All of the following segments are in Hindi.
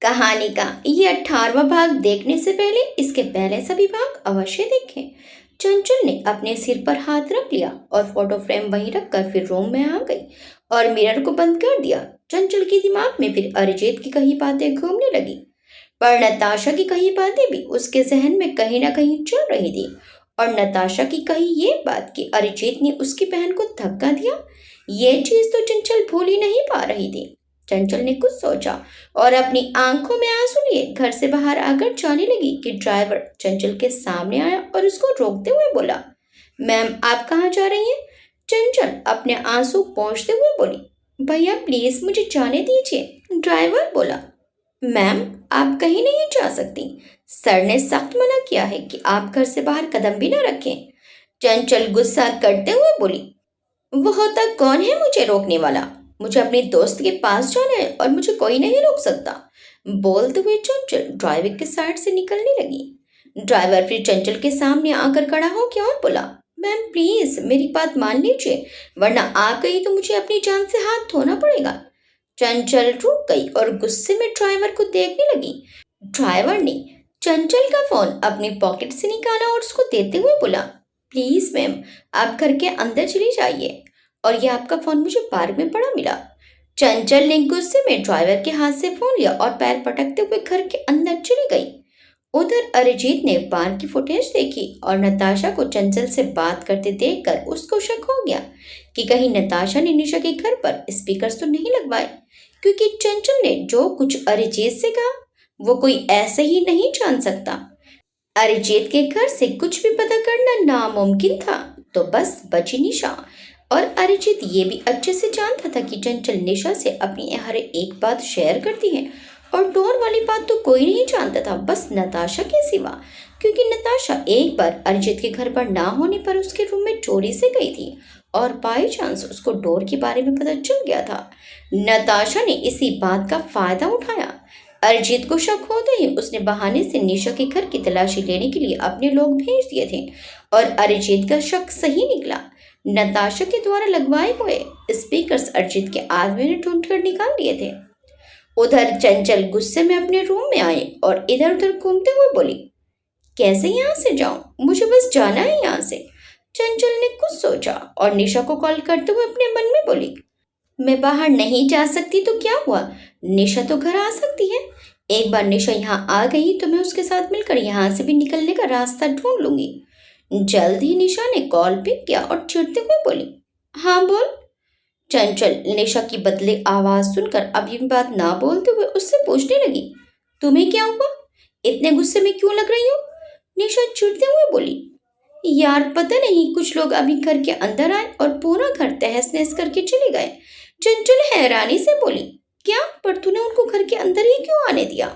कहानी का ये 18वां भाग देखने से पहले इसके पहले सभी भाग अवश्य देखें। चंचल ने अपने सिर पर हाथ रख लिया और फोटो फ्रेम वहीं रखकर फिर रूम में आ गई और मिरर को बंद कर दिया। चंचल के दिमाग में फिर अरिजीत की कही बातें घूमने लगी, पर नताशा की कही बातें भी उसके जहन में कहीं ना कहीं चल रही थी। और नताशा की कही ये बात कि अरिजीत ने उसकी बहन को धक्का दिया, ये चीज तो चंचल भूल ही नहीं पा रही थी। चंचल ने कुछ सोचा और अपनी आंखों में आंसू लिए घर से बाहर आकर जाने लगी कि ड्राइवर चंचल के सामने आया और उसको रोकते हुए बोला, मैम आप कहाँ जा रही हैं? चंचल अपने आंसू पोंछते हुए बोली, भैया प्लीज मुझे जाने दीजिए। ड्राइवर बोला, मैम आप कहीं नहीं जा सकती, सर ने सख्त मना किया है कि आप घर से बाहर कदम भी न रखें। चंचल गुस्सा करते हुए बोली, वो होता कौन है मुझे रोकने वाला? मुझे अपने दोस्त के पास जाना है और मुझे कोई नहीं रोक सकता। बोलते हुए चंचल ड्राइवर के साइड से निकलने लगी। ड्राइवर फिर चंचल के सामने आकर खड़ा हो गया और बोला, मैम प्लीज मेरी बात मान लीजिए, वरना आ गई तो मुझे अपनी जान से हाथ धोना पड़ेगा। चंचल रुक गई और गुस्से में ड्राइवर को देखने लगी। ड्राइवर ने चंचल का फोन अपनी पॉकेट से निकाला और उसको देते हुए बोला, प्लीज मैम आप घर के अंदर चली जाइए, और ये आपका फोन मुझे पार्क में पड़ा मिला। चंचल ने गुस्से में ड्राइवर के हाथ से फोन लिया और पैर पटकते हुए घर के अंदर चली गई। उधर अरिजीत ने पार्क की फुटेज देखी और नताशा को चंचल से बात करते देखकर उसको शक हो गया कि कहीं नताशा ने निशा के घर पर स्पीकर तो नहीं लगवाए, क्योंकि चंचल ने जो कुछ अरिजीत से कहा वो कोई ऐसे ही नहीं जान सकता। अरिजीत के घर से कुछ भी पता करना नामुमकिन था, तो बस बची निशा। और अरिजीत ये भी अच्छे से जानता था कि चंचल निशा से अपनी हर एक बात शेयर करती है, और डोर वाली बात तो कोई नहीं जानता था बस नताशा के सिवा, क्योंकि नताशा एक बार अरिजीत के घर पर ना होने पर उसके रूम में चोरी से गई थी और बाई चांस उसको डोर के बारे में पता चल गया था। नताशा ने इसी बात का फायदा उठाया। अरिजीत को शक होते ही उसने बहाने से निशा के घर की तलाशी लेने के लिए अपने लोग भेज दिए थे, और अरिजीत का शक सही निकला। नताशा के द्वारा लगवाए हुए स्पीकर्स अरिजीत के आदमी ने ढूंढ कर निकाल लिए थे। उधर चंचल गुस्से में अपने रूम में आए और इधर उधर घूमते हुए बोली, कैसे यहाँ से जाऊं, मुझे बस जाना है यहाँ से। चंचल ने कुछ सोचा और निशा को कॉल करते हुए अपने मन में बोली, मैं बाहर नहीं जा सकती तो क्या हुआ, निशा तो घर आ सकती है। एक बार निशा यहाँ आ गई तो मैं उसके साथ मिलकर यहाँ से भी निकलने का रास्ता ढूंढ लूंगी। जल्द ही निशा ने कॉल पिक किया और चिढ़ते हुए बोली, हाँ बोल। चंचल निशा की बदली आवाज सुनकर अभी भी बात ना बोलते हुए उससे पूछने लगी, तुम्हें क्या हुआ, इतने गुस्से में क्यों लग रही हो? निशा चिढ़ते हुए बोली, यार पता नहीं कुछ लोग अभी घर के अंदर आए और पूरा घर तहस नहस करके चले गए। चंचल हैरानी से बोली, क्या, पर तूने उनको घर के अंदर ही क्यों आने दिया?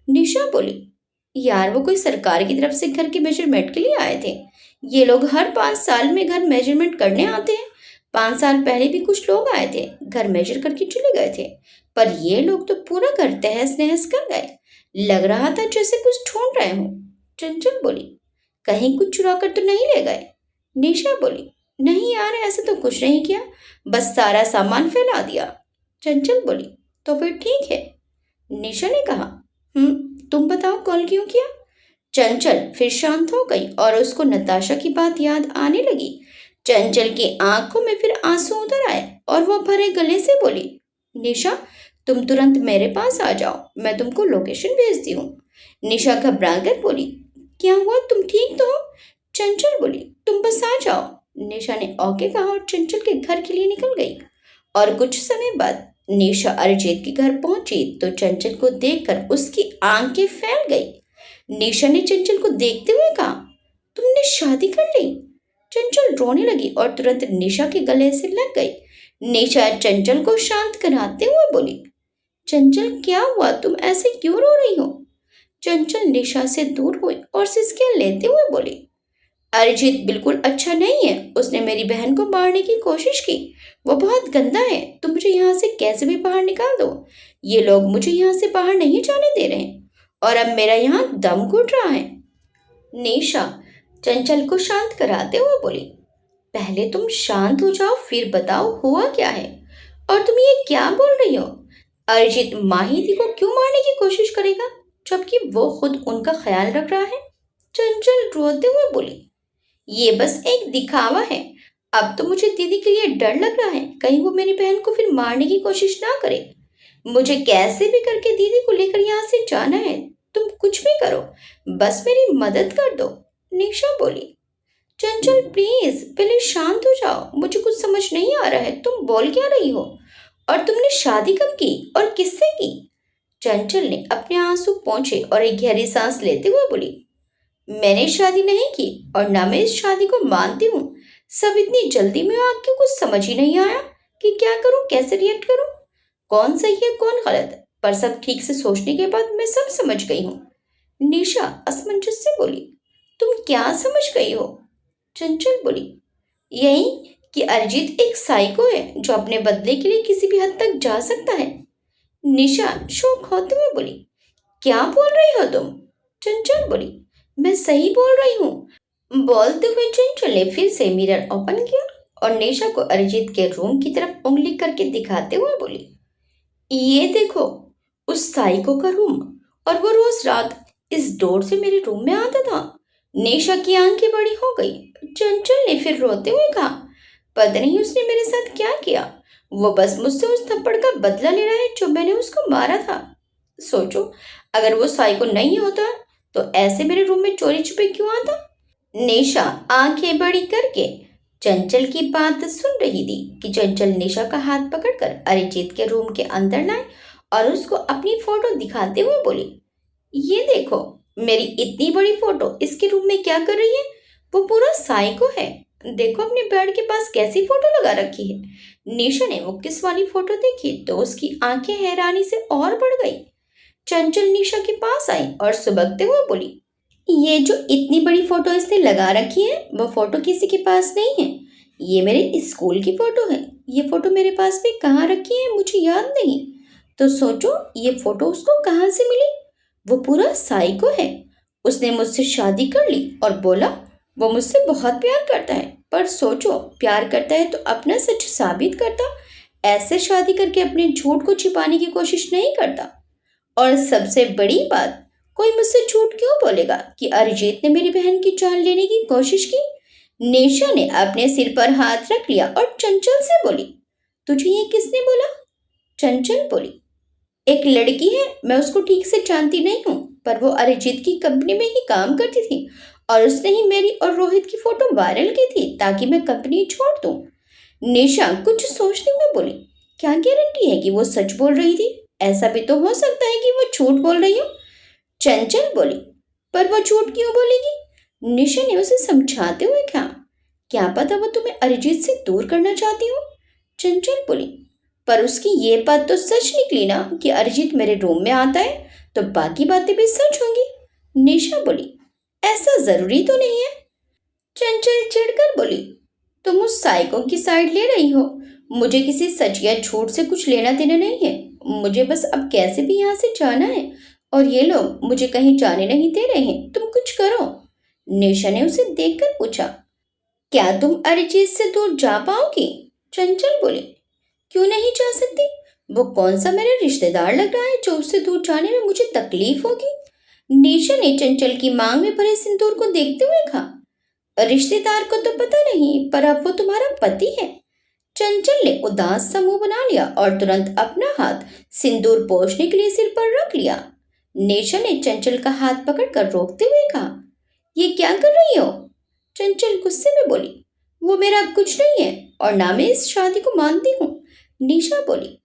निशा बोली, यार वो कोई सरकार की तरफ से घर के मेजरमेंट के लिए आए थे। ये लोग हर 5 साल में घर मेजरमेंट करने आते हैं। 5 साल पहले भी कुछ लोग आए थे, घर मेजर करके चले गए थे, पर ये लोग तो पूरा घर तहस नहस कर गए। लग रहा था जैसे कुछ ढूंढ रहे हो। चंचल बोली, कहीं कुछ चुरा कर तो नहीं ले गए? निशा बोली, नहीं यार ऐसा तो कुछ नहीं किया, बस सारा सामान फैला दिया। चंचल बोली, तो फिर ठीक है। निशा ने कहा, तुम बताओ कॉल क्यों किया? चंचल फिर शांत हो गई और उसको नताशा की बात याद आने लगी। चंचल की आंखों में फिर आंसू उतर आए और वो भरे गले से बोली, निशा तुम तुरंत मेरे पास आ जाओ, मैं तुमको लोकेशन भेजती हूँ। निशा घबरा कर बोली, क्या हुआ, तुम ठीक तो हो? चंचल बोली, तुम बस आ जाओ। निशा ने ओके कहा और चंचल के घर के लिए निकल गई। और कुछ समय बाद निशा अरिजीत के घर पहुंची तो चंचल को देखकर उसकी आंखें फैल गई। निशा ने चंचल को देखते हुए कहा, तुमने शादी कर ली? चंचल रोने लगी और तुरंत निशा के गले से लग गई। निशा चंचल को शांत कराते हुए बोली, चंचल क्या हुआ, तुम ऐसे क्यों रो रही हो? चंचल निशा से दूर हुई और सिसकियां लेते हुए बोली, अरिजीत बिल्कुल अच्छा नहीं है, उसने मेरी बहन को मारने की कोशिश की, वो बहुत गंदा है, तुम मुझे यहाँ से कैसे भी बाहर निकाल दो। ये लोग मुझे यहाँ से बाहर नहीं जाने दे रहे हैं और अब मेरा यहाँ दम घुट रहा है। निशा चंचल को शांत कराते हुए बोली, पहले तुम शांत हो जाओ फिर बताओ हुआ क्या है, और तुम ये क्या बोल रही हो? अरिजीत माहिती को क्यों मारने की कोशिश करेगा जबकि वो खुद उनका ख्याल रख रहा है? चंचल रोते हुए बोली, ये बस एक दिखावा है। अब तो मुझे दीदी के लिए डर लग रहा है, कहीं वो मेरी बहन को फिर मारने की कोशिश ना करे। मुझे कैसे भी करके दीदी को लेकर यहाँ से जाना है। तुम कुछ भी करो, बस मेरी मदद कर दो, निशा बोली। चंचल प्लीज पहले शांत हो जाओ, मुझे कुछ समझ नहीं आ रहा है, तुम बोल क्या रही हो? और तुमने शादी कब की और किससे की? चंचल ने अपने आंसू पोंछे और एक गहरी सांस लेते हुए बोली, मैंने शादी नहीं की और ना मैं इस शादी को मानती हूँ। सब इतनी जल्दी में आग के कुछ समझ ही नहीं आया कि क्या करूँ, कैसे रिएक्ट करूँ, कौन सही है कौन गलत। पर सब ठीक से सोचने के बाद मैं सब समझ गई हूँ। निशा असमंजस से बोली, तुम क्या समझ गई हो? चंचल बोली, यही कि अरिजीत एक साइको है जो अपने बदले के लिए किसी भी हद तक जा सकता है। निशा शौक होते हुए बोली, क्या बोल रही हो तुम? चंचल बोली, मैं सही बोल रही हूँ। बोलते हुए चंचल ने फिर से मिरर ओपन किया और निशा को अरिजीत के रूम की तरफ उंगली करके दिखाते हुए बोली, ये देखो उस साइको का रूम, और वो रोज रात इस डोर से मेरे रूम में आता था। निशा की आंखें बड़ी हो गई। चंचल ने फिर रोते हुए कहा, पता नहीं उसने मेरे साथ क्या किया, वो बस मुझसे उस थप्पड़ का बदला ले रहा है जो मैंने उसको मारा था। सोचो, अगर वो साइको नहीं होता तो ऐसे मेरे रूम में चोरी छुपे क्यों आता? निशा आंखें बड़ी करके चंचल की बात सुन रही थी कि चंचल निशा का हाथ पकड़कर अरिजीत के रूम के अंदर लाए और उसको अपनी फोटो दिखाते हुए बोली, ये देखो मेरी इतनी बड़ी फोटो इसके रूम में क्या कर रही है? वो पूरा साइको है। देखो अपने बेड के पास कैसी फोटो लगा रखी है। निशा ने वो किस वाली फोटो देखी तो उसकी आंखें हैरानी से और बढ़ गई। चंचल निशा के पास आई और सुबकते हुए बोली, ये जो इतनी बड़ी फोटो इसने लगा रखी है वो फोटो किसी के पास नहीं है, ये मेरे स्कूल की फोटो है। ये फोटो मेरे पास भी कहाँ रखी है मुझे याद नहीं। तो सोचो ये फोटो उसको कहाँ से मिली? वो पूरा साइको है। उसने मुझसे शादी कर ली और बोला वो मुझसे बहुत प्यार करता है, पर सोचो प्यार करता है तो अपना सच साबित करता, ऐसे शादी करके अपने झूठ को छिपाने की कोशिश नहीं करता। और सबसे बड़ी बात, कोई मुझसे झूठ क्यों बोलेगा कि अरिजीत ने मेरी बहन की जान लेने की कोशिश की? निशा ने अपने सिर पर हाथ रख लिया और चंचल से बोली, तुझे ये किसने बोला? चंचल बोली, एक लड़की है, मैं उसको ठीक से जानती नहीं हूँ, पर वो अरिजीत की कंपनी में ही काम करती थी और उसने ही मेरी और रोहित की फोटो वायरल की थी ताकि मैं कंपनी छोड़ दूँ। निशा कुछ सोचते हुए बोली, क्या गारंटी है कि वो सच बोल रही थी? ऐसा भी तो हो सकता है कि वो झूठ बोल रही हो। चंचल बोली, पर वो झूठ क्यों बोलेगी? निशा ने उसे समझाते हुए कहा, क्या पता वो तुम्हें अरिजीत से दूर करना चाहती हो। चंचल बोली, पर उसकी ये बात तो सच निकली ना कि अरिजीत मेरे रूम में आता है, तो बाकी बातें भी सच होंगी। निशा बोली, ऐसा जरूरी तो नहीं है। चंचल चिढ़कर बोली, तुम उस साइको की साइड ले रही हो। मुझे किसी सच या झूठ से कुछ लेना देना नहीं है। मुझे बस अब कैसे भी यहाँ से जाना है और ये लोग मुझे कहीं जाने नहीं दे रहे हैं, तुम कुछ करो। निशा ने उसे देखकर पूछा, क्या तुम अरिजीत से दूर जा पाओगी? चंचल बोली, क्यों नहीं जा सकती? वो कौन सा मेरा रिश्तेदार लग रहा है जो उससे दूर जाने में मुझे तकलीफ होगी? निशा ने चंचल की मांग में भरे सिंदूर को देखते हुए कहा, रिश्तेदार को तो पता नहीं, पर अब वो तुम्हारा पति है। चंचल ने उदास सा मुंह बना लिया और तुरंत अपना हाथ सिंदूर पोंछने के लिए सिर पर रख लिया। निशा ने चंचल का हाथ पकड़कर रोकते हुए कहा, ये क्या कर रही हो? चंचल गुस्से में बोली, वो मेरा कुछ नहीं है और ना मैं इस शादी को मानती हूँ। निशा बोली,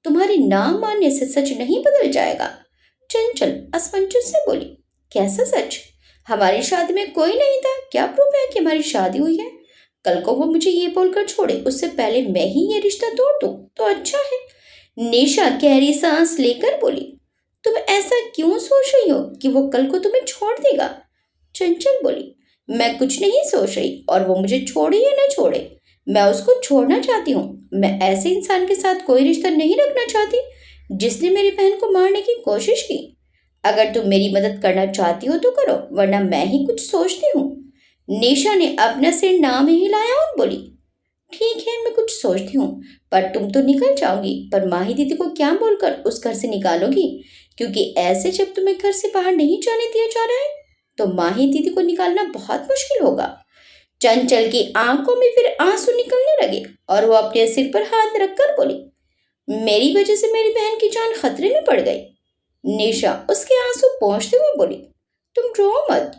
तुम्हारे ना मानने से सच नहीं बदल जाएगा। चंचल असमंजस से बोली, कैसा सच? हमारी शादी में कोई नहीं था, क्या प्रूफ है कि हमारी शादी हुई है? कल को वो मुझे ये बोलकर छोड़े उससे पहले मैं ही ये रिश्ता तोड़ दूं तो अच्छा है। निशा गहरी सांस लेकर बोली, तुम ऐसा क्यों सोच रही हो कि वो कल को तुम्हें छोड़ देगा? चंचल बोली, मैं कुछ नहीं सोच रही, और वो मुझे छोड़े या न छोड़े, मैं उसको छोड़ना चाहती हूँ। मैं ऐसे इंसान के साथ कोई रिश्ता नहीं रखना चाहती जिसने मेरी बहन को मारने की कोशिश की। अगर तुम मेरी मदद करना चाहती हो तो करो, वरना मैं ही कुछ सोचती हूँ। निशा ने अपना सिर ना में हिलाया और बोली, ठीक है, मैं कुछ सोचती हूँ। पर तुम तो निकल जाओगी, पर माही दीदी को क्या बोलकर उस घर से निकालोगी? क्योंकि ऐसे जब तुम्हें घर से बाहर नहीं जाने दिया जा रहा है तो माही दीदी को निकालना बहुत मुश्किल होगा। चंचल की आंखों में फिर आंसू निकलने लगे और वो अपने सिर पर हाथ रखकर बोली, मेरी वजह से मेरी बहन की जान खतरे में पड़ गई। निशा उसके आंसू पोंछते हुए बोली, तुम रो मत,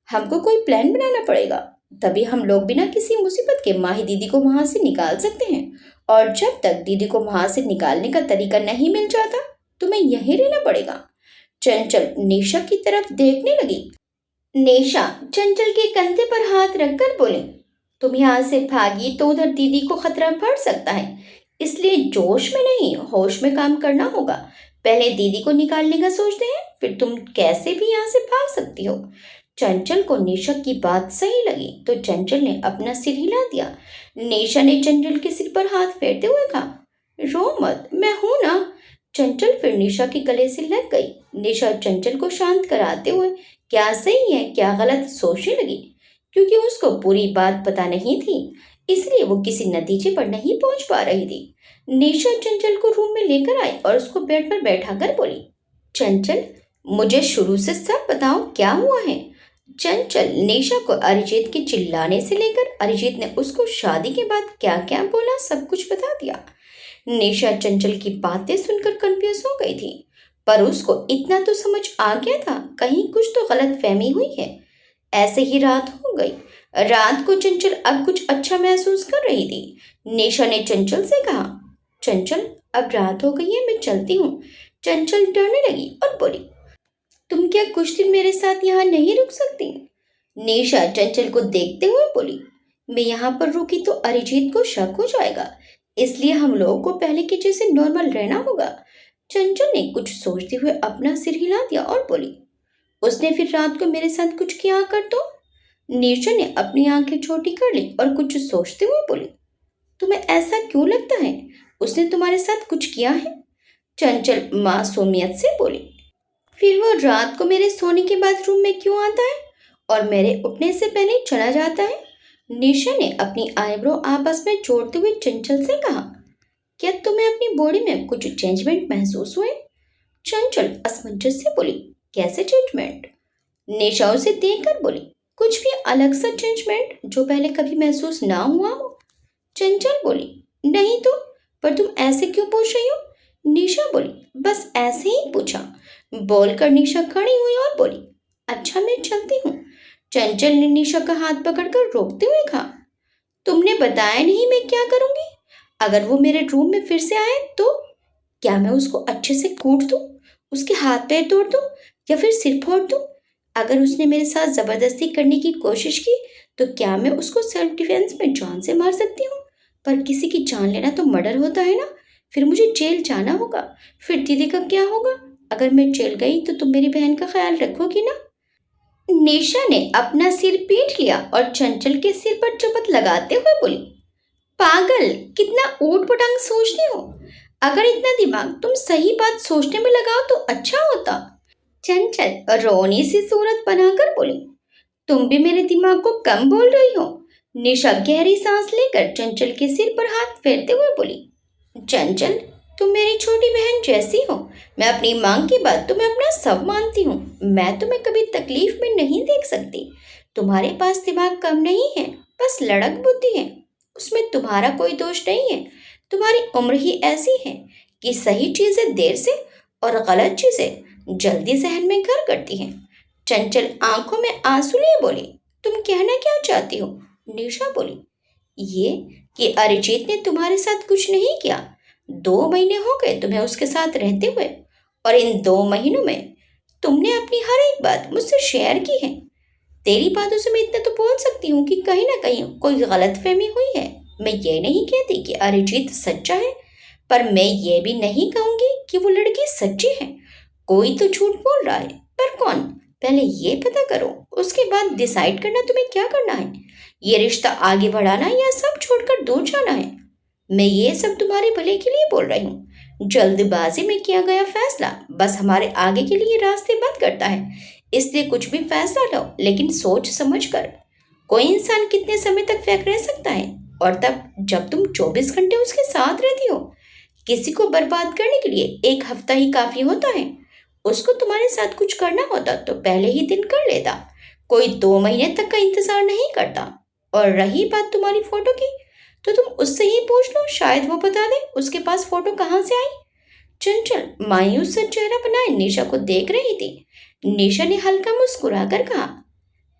हमको कोई प्लान बनाना पड़ेगा। तभी हम लोग बिना किसी मुसीबत के माही दीदी को वहां से निकाल सकते हैं। और जब तक दीदी को वहां से निकालने का तरीका नहीं मिल जाता तुम्हें यहीं रहना पड़ेगा। चंचल निशा की तरफ देखने लगी। निशा चंचल के कंधे पर हाथ रखकर बोली, तुम यहाँ से भागी तो उधर दीदी को खतरा पड़ सकता है, इसलिए जोश में नहीं होश में काम करना होगा। पहले दीदी को निकालने का सोचते हैं, फिर तुम कैसे भी यहाँ से भाग सकती हो। चंचल को निशा की बात सही लगी तो चंचल ने अपना सिर हिला दिया। निशा ने चंचल के सिर पर हाथ फेरते हुए कहा, रो मत, मैं हूं ना। चंचल फिर निशा के गले से लग गई। निशा चंचल को शांत कराते हुए क्या सही है क्या गलत सोचने लगी। क्योंकि उसको पूरी बात पता नहीं थी इसलिए वो किसी नतीजे पर नहीं पहुंच पा रही थी। निशा चंचल को रूम में लेकर आई और उसको बेड पर बैठाकर बोली, चंचल मुझे शुरू से सब बताओ क्या हुआ है। चंचल निशा को अरिजीत के चिल्लाने से लेकर अरिजीत ने उसको शादी के बाद क्या क्या बोला सब कुछ बता दिया। निशा चंचल की बातें सुनकर कंफ्यूज हो गई थी, पर उसको इतना तो समझ आ गया था कहीं कुछ तो गलत फहमी हुई है। ऐसे ही रात हो गई। रात को चंचल अब कुछ अच्छा महसूस कर रही थी। निशा ने चंचल से कहा, चंचल अब रात हो गई है, मैं चलती हूँ। चंचल डरने लगी और बोली, तुम क्या कुछ दिन मेरे साथ यहाँ नहीं रुक सकती? निशा चंचल को देखते हुए बोली, मैं यहाँ पर रुकी तो अरिजीत को शक हो जाएगा, इसलिए हम लोगों को पहले के जैसे नॉर्मल रहना होगा। चंचल ने कुछ सोचते हुए अपना सिर हिला दिया और बोली, उसने फिर रात को मेरे साथ कुछ किया कर तो? निशा ने अपनी आंखें छोटी कर ली और कुछ सोचते हुए बोली, तुम्हें ऐसा क्यों लगता है उसने तुम्हारे साथ कुछ किया है? चंचल मासूमियत से बोली, फिर वो रात को मेरे सोने के बाद रूम में क्यों आता है और मेरे उठने से पहले चला जाता है? निशा ने अपनी आईब्रो आपस में जोड़ते हुए चंचल से कहा, क्या तुम्हें अपनी बॉडी में कुछ चेंजमेंट महसूस हुए? चंचल असमंजस से बोली, कैसे चेंजमेंट? निशा उसे देखकर बोली, कुछ भी अलग सा चेंजमेंट जो पहले कभी महसूस ना हुआ हो। चंचल बोली, नहीं तो, पर तुम ऐसे क्यों पूछ रही हो? निशा बोली, बस ऐसे ही पूछा। बोलकर निशा खड़ी हुई और बोली, अच्छा मैं चलती हूँ। चंचल ने निशा का हाथ पकड़कर रोकते हुए कहा, तुमने बताया नहीं मैं क्या करूंगी? अगर वो मेरे रूम में फिर से आए तो क्या मैं उसको अच्छे से कूट दूं, उसके हाथ पैर तोड़ दूं या फिर सिर फोड़ दूं? अगर उसने मेरे साथ जबरदस्ती करने की कोशिश की तो क्या मैं उसको सेल्फ डिफेंस में जान से मार सकती हूँ? पर किसी की जान लेना तो मर्डर होता है ना, फिर मुझे जेल जाना होगा। फिर दीदी का क्या होगा? अगर मैं जेल गई तो तुम मेरी बहन का ख्याल रखोगी ना? निशा ने अपना सिर पीट लिया और चंचल के सिर पर चपत लगाते हुए बोली, पागल, कितना ऊट पटांग सोचती हो। अगर इतना दिमाग तुम सही बात सोचने में लगाओ तो अच्छा होता। चंचल रोनी सी सूरत बनाकर बोली, तुम भी मेरे दिमाग को कम बोल रही हो। निशा गहरी सांस लेकर चंचल के सिर पर हाथ फेरते हुए बोली, चंचल तुम मेरी छोटी बहन जैसी हो। मैं अपनी माँ की बात तुम्हें अपना सब मानती हूँ। मैं तुम्हें कभी तकलीफ में नहीं देख सकती। तुम्हारे पास दिमाग कम नहीं है, बस लड़क बुद्धि है, उसमें तुम्हारा कोई दोष नहीं है। तुम्हारी उम्र ही ऐसी है कि सही चीजें देर से और गलत चीजें जल्दी जहन में घर करती हैं। चंचल आंखों में आंसू लिए बोली, तुम कहना क्या चाहती हो? निशा बोली, ये कि अरिजीत ने तुम्हारे साथ कुछ नहीं किया। 2 महीने हो गए तुम्हें उसके साथ रहते हुए और इन 2 महीनों में तुमने अपनी हर एक बात मुझसे शेयर की है। तेरी बातों से मैं इतना तो बोल सकती हूँ कि कहीं ना कहीं कोई गलतफहमी हुई है। मैं ये नहीं कहती कि अरिजीत सच्चा है, पर मैं ये भी नहीं कहूँगी कि वो लड़की सच्ची है। कोई तो झूठ बोल रहा है, पर कौन? पहले ये पता करो, उसके बाद डिसाइड करना तुम्हें क्या करना है। ये रिश्ता आगे बढ़ाना या सब छोड़कर दूर जाना है। मैं ये सब तुम्हारे भले के लिए बोल रही हूँ। जल्दबाजी में किया गया फैसला बस हमारे आगे के लिए रास्ते बंद करता है। इसलिए कुछ भी फैसला लो, लेकिन सोच समझ कर। कोई इंसान कितने समय तक फेंक रह सकता है? और तब जब तुम 24 घंटे उसके साथ रहती हो। किसी को बर्बाद करने के लिए एक हफ्ता ही काफी होता है। उसको तुम्हारे साथ कुछ करना होता तो पहले ही दिन कर लेता। कोई 2 महीने तक का इंतजार नहीं करता। और रही बात तुम्हारी फोटो की, तो तुम उससे ही पूछ लो, शायद वो बता दे उसके पास फोटो कहाँ से आई। चंचल मायूस सा चेहरा बनाए निशा को देख रही थी। निशा ने हल्का मुस्कुराकर कहा,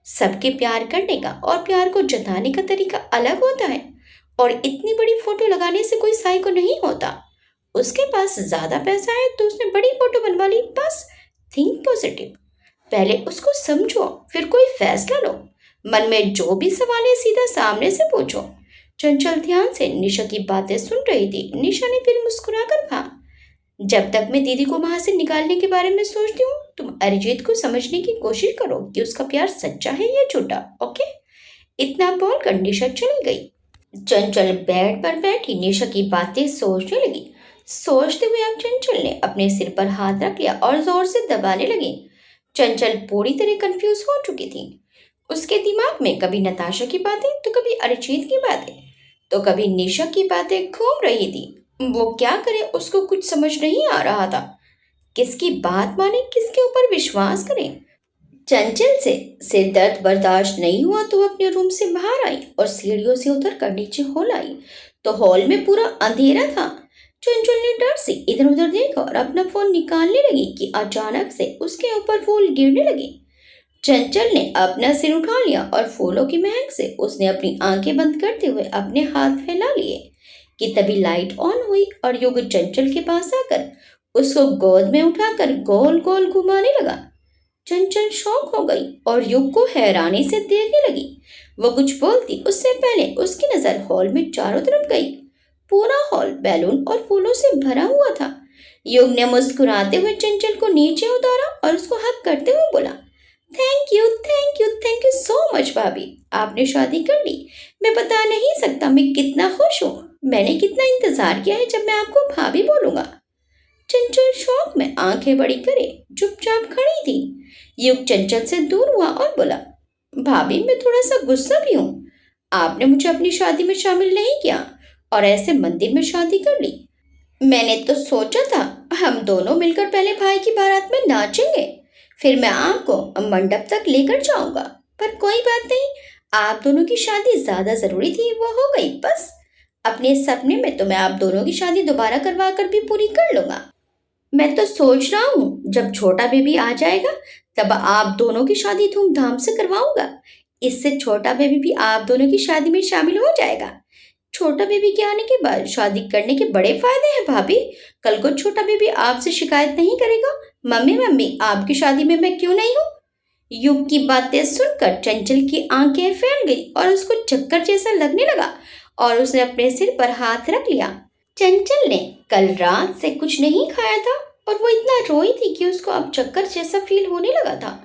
सबके प्यार करने का और प्यार को जताने का तरीका अलग होता है, और इतनी बड़ी फोटो लगाने से कोई साइको नहीं होता। उसके पास ज्यादा पैसा है तो उसने बड़ी फोटो बनवा ली, बस। Think positive. पहले उसको समझो, फिर कोई फैसला लो। मन में जो भी सवाल है सीधा सामने से पूछो। चंचल ध्यान से निशा की बातें सुन रही थी। निशा ने फिर मुस्कुराकर कहा, जब तक मैं दीदी को वहां से निकालने के बारे में सोचती हूँ, तुम अरिजीत को समझने की कोशिश करो कि उसका प्यार सच्चा है या झूठा, ओके। इतना बोलकर निशा चली गई। चंचल बेड पर बैठी निशा की बातें सोचने लगी। सोचते हुए अब चंचल ने अपने सिर पर हाथ रख लिया और जोर से दबाने लगी। चंचल पूरी तरह कंफ्यूज हो चुकी थी। उसके दिमाग में कभी नताशा की बातें तो कभी अरिजीत की बातें तो कभी निशा की बातें घूम रही थी। वो क्या करे, उसको कुछ समझ नहीं आ रहा था। किसकी बात माने, किसके ऊपर विश्वास करे। चंचल से सिर दर्द बर्दाश्त नहीं हुआ तो वो अपने रूम से बाहर आई और सीढ़ियों से उतर कर नीचे हॉल आई तो हॉल में पूरा अंधेरा था। चंचल ने डर से इधर उधर देखा और अपना फोन निकालने लगी कि अचानक से उसके ऊपर फूल गिरने लगे। चंचल ने अपना सिर उठा लिया और फूलों की महक से उसने अपनी आंखें बंद करते हुए अपने हाथ फैला लिए कि तभी लाइट ऑन हुई और युग चंचल के पास आकर उसको गोद में उठाकर गोल गोल घुमाने लगा। चंचल शॉक हो गई और युग को हैरानी से देखने लगी। वो कुछ बोलती उससे पहले उसकी नजर हॉल में चारों तरफ गई। पूरा हॉल बैलून और फूलों से भरा हुआ था। युग ने मुस्कुराते हुए चंचल को नीचे उतारा और उसको हक करते हुए बोला, thank you thank you thank you so much भाभी, आपने शादी कर ली। मैं बता नहीं सकता मैं कितना खुश हूँ। मैंने कितना इंतजार किया है जब मैं आपको भाभी बोलूंगा। चंचल शौक में आंखें बड़ी करे चुपचाप खड़ी थी। युग चंचल से दूर हुआ और बोला, भाभी मैं थोड़ा सा गुस्सा भी हूँ। आपने मुझे अपनी शादी में शामिल नहीं किया और ऐसे मंदिर में शादी कर ली। मैंने तो सोचा था हम दोनों मिलकर पहले भाई की बारात में नाचेंगे, फिर मैं आपको मंडप तक लेकर जाऊंगा। पर कोई बात नहीं, आप दोनों की शादी ज्यादा जरूरी थी, वो हो गई बस। अपने सपने में तो मैं आप दोनों की शादी दोबारा करवा कर भी पूरी कर लूंगा। मैं तो सोच रहा हूँ जब छोटा बेबी आ जाएगा तब आप दोनों की शादी धूमधाम से करवाऊंगा। इससे छोटा बेबी भी आप दोनों की शादी में शामिल हो जाएगा। छोटा बेबी के आने के बाद शादी करने के बड़े फायदे हैं भाभी। कल को छोटा बेबी आपसे शिकायत नहीं करेगा, मम्मी मम्मी आपकी शादी में मैं क्यों नहीं हूँ। युग की बातें सुनकर चंचल की आंखें फैल गई और उसको चक्कर जैसा लगने लगा और उसने अपने सिर पर हाथ रख लिया। चंचल ने कल रात से कुछ नहीं खाया था और वो इतना रोई थी कि उसको अब चक्कर जैसा फील होने लगा था।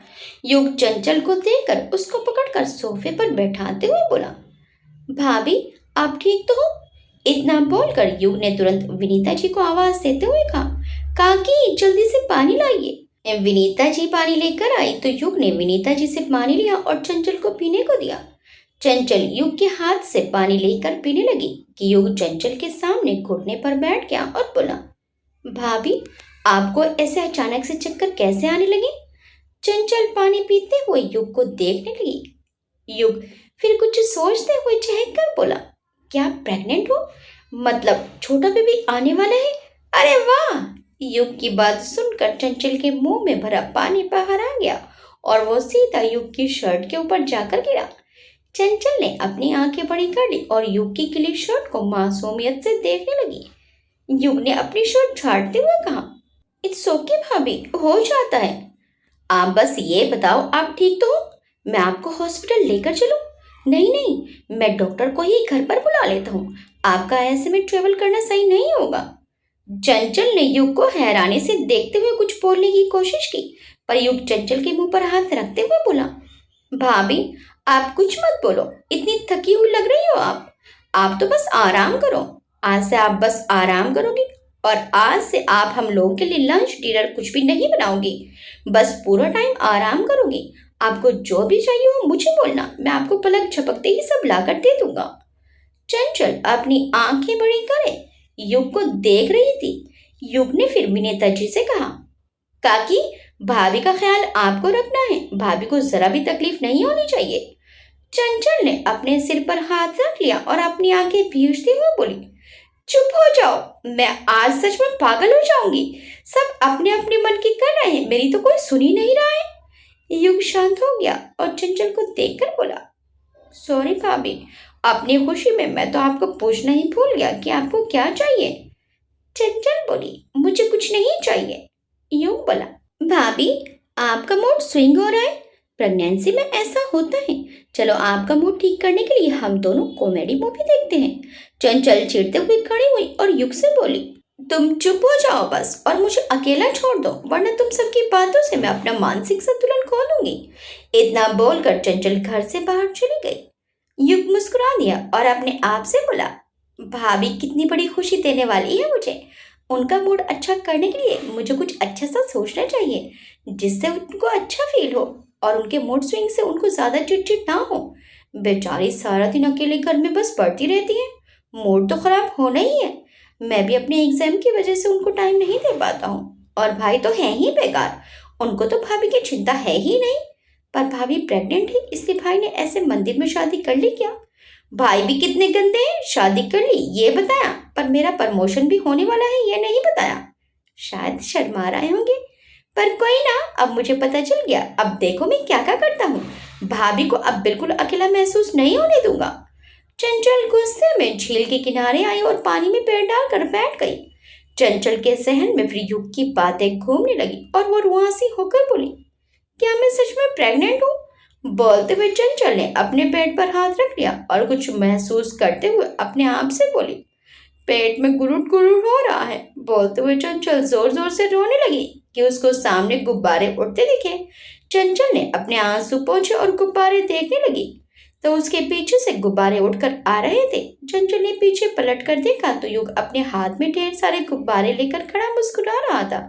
युग चंचल को देखकर उसको पकड़कर सोफे पर बैठाते हुए बोला, भाभी आप ठीक तो हो। इतना बोलकर युग ने तुरंत विनीता जी को आवाज देते हुए कहा, काकी जल्दी से पानी लाइए। विनीता जी पानी लेकर आई तो युग ने विनीता जी से पानी लिया और चंचल को पीने को दिया। चंचल युग के हाथ से पानी लेकर पीने लगी कि युग चंचल के सामने घुटने पर बैठ गया और बोला, भाभी आपको ऐसे अचानक से चक्कर कैसे आने लगे। चंचल पानी पीते हुए युग को देखने लगी। युग फिर कुछ सोचते हुए चहक कर बोला, क्या प्रेग्नेंट हो, मतलब छोटा बेबी आने वाला है। अरे वाह। युग की बात सुनकर चंचल के मुंह में भरा पानी बाहर आ गया और वो सीधा युग की शर्ट के ऊपर जाकर गिरा। चंचल ने अपनी आंखें बड़ी कर ली और युग की गिली शर्ट को मासूमियत से देखने लगी। युग ने अपनी शर्ट झाड़ते हुए कहा, इट्स ओके भाभी, हो जाता है। आप बस ये बताओ आप ठीक तो हो, मैं आपको हॉस्पिटल लेकर चलूं। नहीं नहीं, मैं डॉक्टर को ही घर पर बुला लेता हूँ, आपका ऐसे में ट्रेवल करना सही नहीं होगा। चंचल ने युग को हैरानी से देखते हुए कुछ बोलने की कोशिश की पर युग चंचल के मुंह पर हाथ रखते हुए बोला, भाभी आप कुछ मत बोलो, इतनी थकी हुई लग रही हो आप तो बस आराम करो। आज से आप बस आराम करोगी और आज से आप हम लोगों के लिए लंच डिनर कुछ भी नहीं बनाओगी, बस पूरा टाइम आराम करोगी। आपको जो भी चाहिए हो मुझे बोलना, मैं आपको पलक झपकते ही सब लाकर दे दूंगा। चंचल अपनी आंखें बड़ी करे युग को देख रही थी। युग ने फिर विनीता जी से कहा, काकी, भाभी का ख्याल आपको रखना है, भाभी को जरा भी तकलीफ नहीं होनी चाहिए। चंचल ने अपने सिर पर हाथ रख लिया और अपनी आंखें भींचते हुए बोली, चुप हो जाओ, मैं आज सच में पागल हो जाऊंगी। सब अपने अपने मन की कर रहे हैं, मेरी तो कोई सुन ही नहीं रहा है। युग शांत हो गया और चंचल को देखकर बोला, सॉरी भाभी, अपनी खुशी में मैं तो आपको पूछना ही भूल गया कि आपको क्या चाहिए। चंचल बोली, मुझे कुछ नहीं चाहिए। युग बोला, भाभी, आपका मूड स्विंग हो रहा है, प्रेगनेंसी में ऐसा होता है। चलो आपका मूड ठीक करने के लिए हम दोनों कॉमेडी मूवी देखते हैं। चंचल चिढ़ते हुए खड़ी हुई और युग से बोली, तुम चुप हो जाओ बस और मुझे अकेला छोड़ दो, वरना तुम सबकी बातों से मैं अपना मानसिक संतुलन खो लूंगी। इतना बोलकर चंचल घर से बाहर चली गई। युग मुस्कुरा दिया और अपने आप से बोला, भाभी कितनी बड़ी खुशी देने वाली है मुझे। उनका मूड अच्छा करने के लिए मुझे कुछ अच्छा सा सोचना चाहिए जिससे उनको अच्छा फील हो और उनके मूड स्विंग से उनको ज्यादा चिड़चिड़ ना हो। बेचारी सारा दिन अकेले घर में बस पढ़ती रहती है, मूड तो खराब होना ही है। मैं भी अपने एग्जाम की वजह से उनको टाइम नहीं दे पाता हूँ और भाई तो है ही बेकार, उनको तो भाभी की चिंता है ही नहीं। पर भाभी प्रेग्नेंट है, इसलिए भाई ने ऐसे मंदिर में शादी कर ली क्या? भाई भी कितने गंदे हैं, शादी कर ली ये बताया, पर मेरा प्रमोशन भी होने वाला है ये नहीं बताया। शायद शर्मा रहे होंगे, पर कोई ना, अब मुझे पता चल गया। अब देखो मैं क्या क्या करता हूँ, भाभी को अब बिल्कुल अकेला महसूस नहीं होने दूंगा। चंचल गुस्से में झील के किनारे आई और पानी में पैर डालकर बैठ गई। चंचल के सहन में फिर युग की बातें घूमने लगी और वो रुआसी होकर बोली, क्या मैं सच में प्रेग्नेंट हूँ? बोलते हुए चंचल ने अपने पेट पर हाथ रख लिया और कुछ महसूस करते हुए अपने आप से बोली, पेट में गुरुट गुरुट हो रहा है। बोलते हुए चंचल जोर जोर से रोने लगी कि उसको सामने गुब्बारे उड़ते दिखे। चंचल ने अपने आंसू पोंछे और गुब्बारे देखने लगी तो उसके पीछे से गुब्बारे उड़कर आ रहे थे। चंचल ने पीछे पलट कर देखा तो युग अपने हाथ में ढेर सारे गुब्बारे लेकर खड़ा मुस्कुरा रहा था।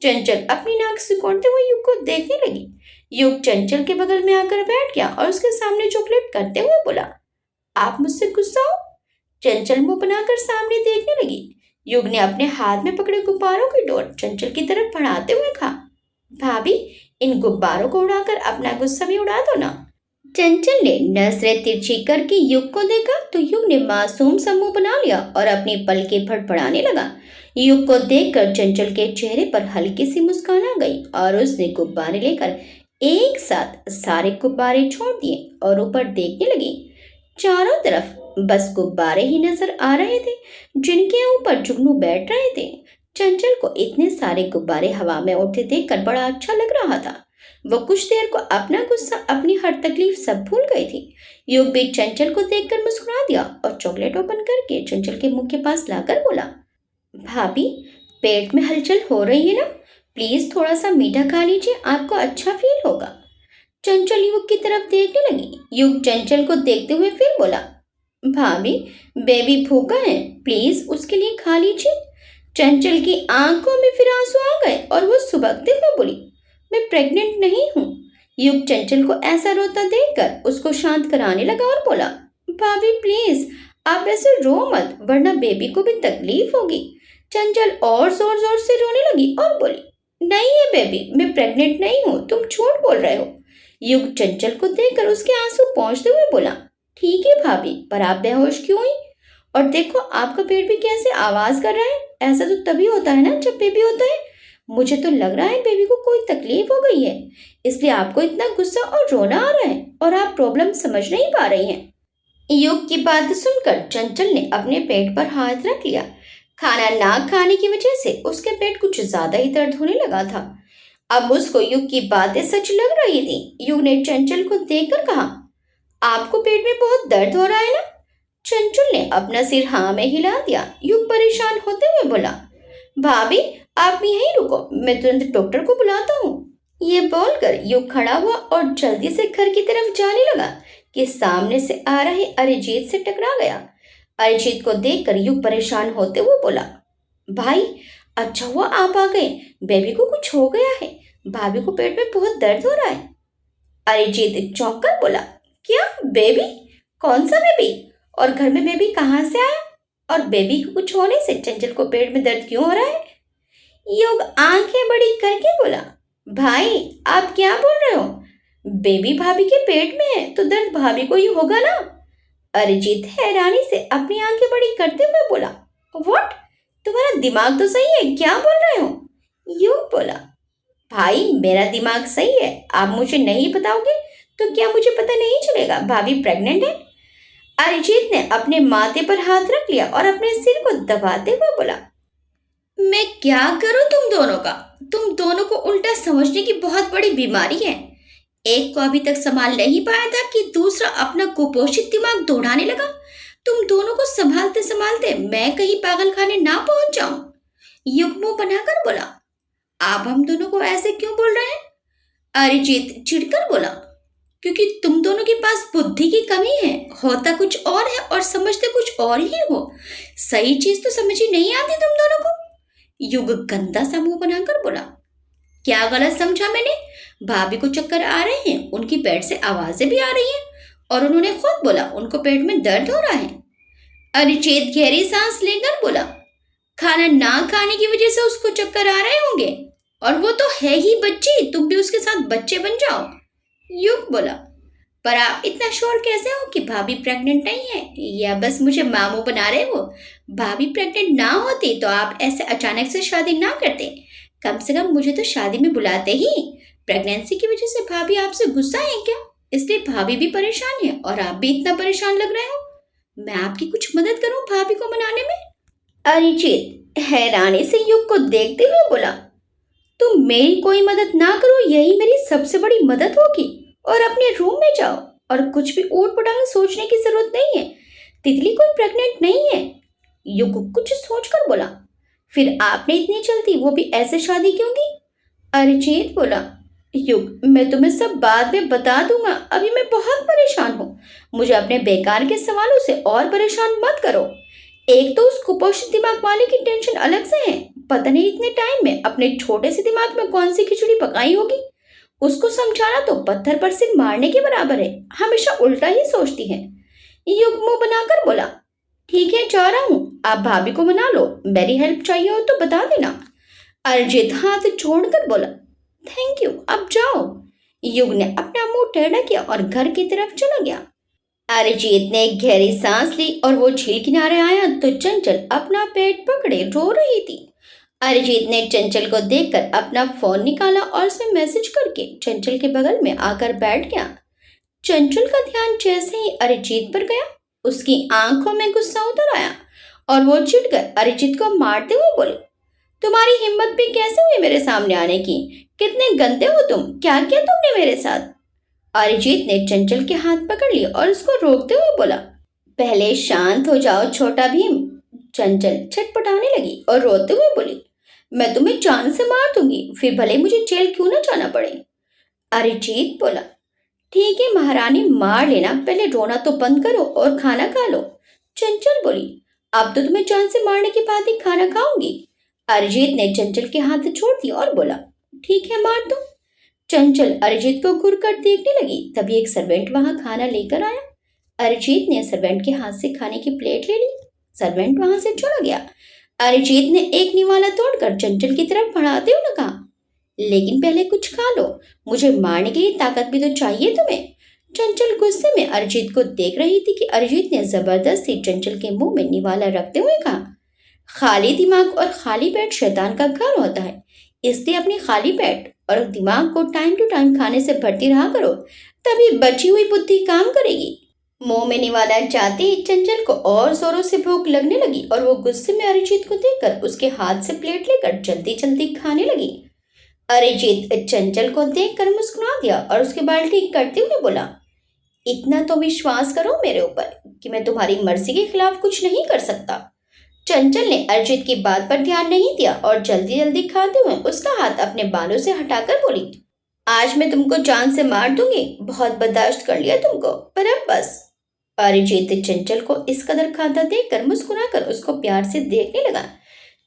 चंचल अपनी नाक सिकोड़ते हुए युग को देखने लगी। युग चंचल के बगल में आकर बैठ गया और उसके सामने चॉकलेट करते हुए बोला, आप मुझसे गुस्सा हो? चंचल मुंह बनाकर सामने देखने लगी। युग ने अपने हाथ में पकड़े गुब्बारों की डोर चंचल की तरफ बढ़ाते हुए कहा, भाभी, इन गुब्बारों को उड़ाकर अपना गुस्सा भी उड़ा दो ना। चंचल ने नजरें तिरछी करके युग को देखा तो युग ने मासूम सा मुंह बना लिया और अपनी पलकें फड़फड़ाने लगा। युग को देखकर चंचल के चेहरे पर हल्की सी मुस्कान आ गई और उसने गुब्बारे लेकर एक साथ सारे गुब्बारे छोड़ दिए और ऊपर देखने लगी। चारों तरफ बस गुब्बारे ही नजर आ रहे थे जिनके ऊपर जुगनू बैठ रहे थे। चंचल को इतने सारे गुब्बारे हवा में उड़ते देखकर बड़ा अच्छा लग रहा था। वो कुछ देर को अपना गुस्सा, अपनी हर तकलीफ सब भूल गई थी। युग भी चंचल को देखकर मुस्कुरा दिया और चॉकलेट ओपन करके चंचल के मुंह के पास लाकर बोला, भाभी, पेट में हलचल हो रही है ना, प्लीज थोड़ा सा मीठा खा लीजिए, आपको अच्छा फील होगा। चंचल युग की तरफ देखने लगी। युग चंचल को देखते हुए फिर बोला, भाभी, बेबी भूखा है, प्लीज उसके लिए खा लीजिए। चंचल की आंखों में फिर आंसू आ गए और वो सुबकते हुए बोली, मैं प्रेग्नेंट नहीं हूँ। युग चंचल को ऐसा रोता देखकर उसको शांत कराने लगा और बोला, भाभी प्लीज आप ऐसे रो मत, वरना बेबी को भी तकलीफ होगी। चंचल और जोर जोर से रोने लगी और बोली, नहीं है बेबी, मैं प्रेग्नेंट नहीं हूँ, तुम झूठ बोल रहे हो। युग चंचल को देखकर उसके आंसू पोंछते हुए बोला, ठीक है भाभी, पर आप बेहोश क्यों हुई? और देखो आपका पेट भी कैसे आवाज कर रहा है, ऐसा तो तभी होता है ना जब बेबी होता है। मुझे तो लग रहा है बेबी को कोई तकलीफ हो गई है, इसलिए आपको इतना गुस्सा और रोना आ रहा है और आप प्रॉब्लम समझ नहीं पा रही हैं। युग की बात सुनकर चंचल ने अपने पेट पर हाथ रख लिया। खाना ना खाने की वजह से उसके पेट कुछ ज्यादा ही दर्द होने लगा था। अब उसको युग की बातें सच लग रही थी। युग ने चंचल को देखकर कहा, आपको पेट में बहुत दर्द हो रहा है ना? चंचल ने अपना सिर हाँ में हिला दिया। युग परेशान होते हुए बोला, भाभी आप यहीं रुको, मैं तुरंत डॉक्टर को बुलाता हूँ। ये बोलकर युग खड़ा हुआ और जल्दी से घर की तरफ जाने लगा कि सामने से आ रहे अरिजीत से टकरा गया। अरिजीत को देखकर युग परेशान होते हुए बोला, भाई अच्छा हुआ आप आ गए, बेबी को कुछ हो गया है, भाभी को पेट में बहुत दर्द हो रहा है। अरिजीत चौंक कर बोला, क्या बेबी? कौन सा बेबी? और घर में बेबी कहाँ से आया? और बेबी को कुछ होने से चंचल को पेट में दर्द क्यों हो रहा है? युग आंखें बड़ी करके बोला, भाई आप क्या बोल रहे हो? बेबी भाभी के पेट में है तो दर्द भाभी को ही होगा ना। अरिजीत हैरानी से अपनी आंखें बड़ी करते हुए बोला, व्हाट? तुम्हारा दिमाग तो सही है, क्या बोल रहे हो? युग बोला, भाई मेरा दिमाग सही है, आप मुझे नहीं बताओगे तो क्या मुझे पता नहीं चलेगा भाभी प्रेग्नेंट है? अरिजीत ने अपने माथे पर हाथ रख लिया और अपने सिर को दबाते हुए बोला, मैं क्या करूं तुम दोनों का? तुम दोनों को उल्टा समझने की बहुत बड़ी बीमारी है। एक को अभी तक संभाल नहीं पाया था कि दूसरा अपना कुपोषित दिमाग दौड़ाने लगा। तुम दोनों को संभालते संभालते मैं कहीं पागल खाने ना पहुंच जाऊं। युग मुंह बनाकर बोला, आप हम दोनों को ऐसे क्यों बोल रहे हैं? अरिजीत चिढ़कर बोला, क्योंकि तुम दोनों के पास बुद्धि की कमी है, होता कुछ और है और समझते कुछ और ही हो। सही चीज तो समझ ही नहीं आती तुम दोनों को। युग गंदा सा मुंह बनाकर बोला, क्या गलत समझा मैंने? भाभी को चक्कर आ रहे हैं, उनकी पेट से आवाजें भी आ रही हैं और उन्होंने खुद बोला उनको पेट में दर्द हो रहा है। अरिजीत गहरी सांस लेकर बोला, खाना ना खाने की वजह से उसको चक्कर आ रहे होंगे और वो तो है ही बच्ची, तुम भी उसके साथ बच्चे बन जाओ। युग बोला, पर आप इतना श्योर कैसे हो कि भाभी प्रेग्नेंट नहीं है, या बस मुझे मामू बना रहे हो? भाभी प्रेग्नेंट ना होती तो आप ऐसे अचानक से शादी ना करते। कम से कम मुझे तो शादी में बुलाते ही। प्रेगनेंसी की वजह से भाभी आपसे गुस्सा है क्या? इसलिए भाभी भी परेशान है और आप भी इतना परेशान लग रहे हो। मैं आपकी कुछ मदद करूं भाभी को मनाने में? अरिजीत हैरानी से युग को देखते हुए बोला, तुम मेरी कोई मदद ना करो, यही मेरी सबसे बड़ी मदद होगी। और अपने रूम में जाओ और कुछ भी ऊट पटांग सोचने की जरूरत नहीं है। तितली कोई प्रेग्नेंट नहीं है। युग कुछ सोचकर बोला, फिर आपने इतनी जल्दी वो भी ऐसे शादी क्यों की? अरिजीत बोला, युग मैं तुम्हें सब बाद में बता दूंगा, अभी मैं बहुत परेशान हूँ। मुझे अपने बेकार के सवालों से और परेशान मत करो। एक तो उस कुपोषित दिमाग वाले की टेंशन अलग से है, पता नहीं इतने टाइम में अपने छोटे से दिमाग में कौन सी खिचड़ी पकाई होगी। उसको समझाना तो पत्थर पर सिर मारने के बराबर है, हमेशा उल्टा ही सोचती है। युग मुंह बनाकर बोला, ठीक है जा रहा हूँ, आप भाभी को मना लो, मेरी हेल्प चाहिए हो तो बता देना। अरिजीत हाथ छोड़कर बोला, थैंक यू, अब जाओ। युग ने अपना मुंह टेढ़ा किया और घर की तरफ चला गया। अरिजीत ने एक गहरी सांस ली और वो झील किनारे आया तो चंचल अपना पेट पकड़े रो रही थी। अरिजीत ने चंचल को देखकर अपना फोन निकाला और उसे मैसेज करके चंचल के बगल में आकर बैठ गया। चंचल का ध्यान जैसे ही अरिजीत पर गया, उसकी आंखों में गुस्सा उतर आया और वो चिढ़कर अरिजीत को मारते हुए बोली, तुम्हारी हिम्मत भी कैसे हुई मेरे सामने आने की? कितने गंदे हो तुम, क्या किया तुमने मेरे साथ? अरिजीत ने चंचल के हाथ पकड़ लिया और उसको रोकते हुए बोला, पहले शांत हो जाओ छोटा भीम। चंचल छटपटाने लगी और रोते हुए बोली, मैं तुम्हें जान से मार दूंगी, फिर भले मुझे जेल क्यों ना जाना पड़े। अरिजीत बोला, ठीक है महारानी मार लेना, पहले रोना तो बंद करो और खाना खा लो। चंचल बोली, अब तो तुम्हें जान से मारने के बाद ही खाना खाऊंगी। अरिजीत ने चंचल के हाथ छोड़ दिया और बोला, ठीक है मार दो। चंचल अरिजीत को घूर कर देखने लगी, तभी एक सर्वेंट वहां खाना लेकर आया। अरिजीत ने सर्वेंट के हाथ से खाने की प्लेट ले ली। सर्वेंट वहां से चला गया। अरिजीत ने एक निवाला तोड़कर चंचल की तरफ बढ़ाते हुए कहा, लेकिन पहले कुछ खा लो, मुझे मारने के लिए ताकत भी तो चाहिए तुम्हें। चंचल गुस्से में अरिजीत को देख रही थी कि अरिजीत ने जबरदस्ती चंचल के मुंह में निवाला रखते हुए कहा, खाली दिमाग और खाली पेट शैतान का घर होता है, इसलिए अपनी खाली पेट और दिमाग को टाइम टू टाइम खाने से भरती रहा करो, तभी बची हुई बुद्धि काम करेगी। मुंह में निवाला जाते ही चंचल को और जोरों से भूख लगने लगी और वो गुस्से में अरिजीत को देखकर उसके हाथ से प्लेट लेकर जल्दी जल्दी खाने लगी। अरिजीत चंचल को देखकर मुस्कुरा दिया और उसके बाल ठीक करते हुए बोला, इतना तो विश्वास करो मेरे ऊपर कि मैं तुम्हारी मर्जी के खिलाफ कुछ नहीं कर सकता। चंचल ने अरिजीत की बात पर ध्यान नहीं दिया और जल्दी जल्दी खाते हुए उसका हाथ अपने बालों से हटाकर बोली, आज मैं तुमको जान से मार दूंगी, बहुत बर्दाश्त कर लिया तुमको, पर अब बस। अरिजीत चंचल को इस कदर खाता देखकर मुस्कुराकर उसको प्यार से देखने लगा।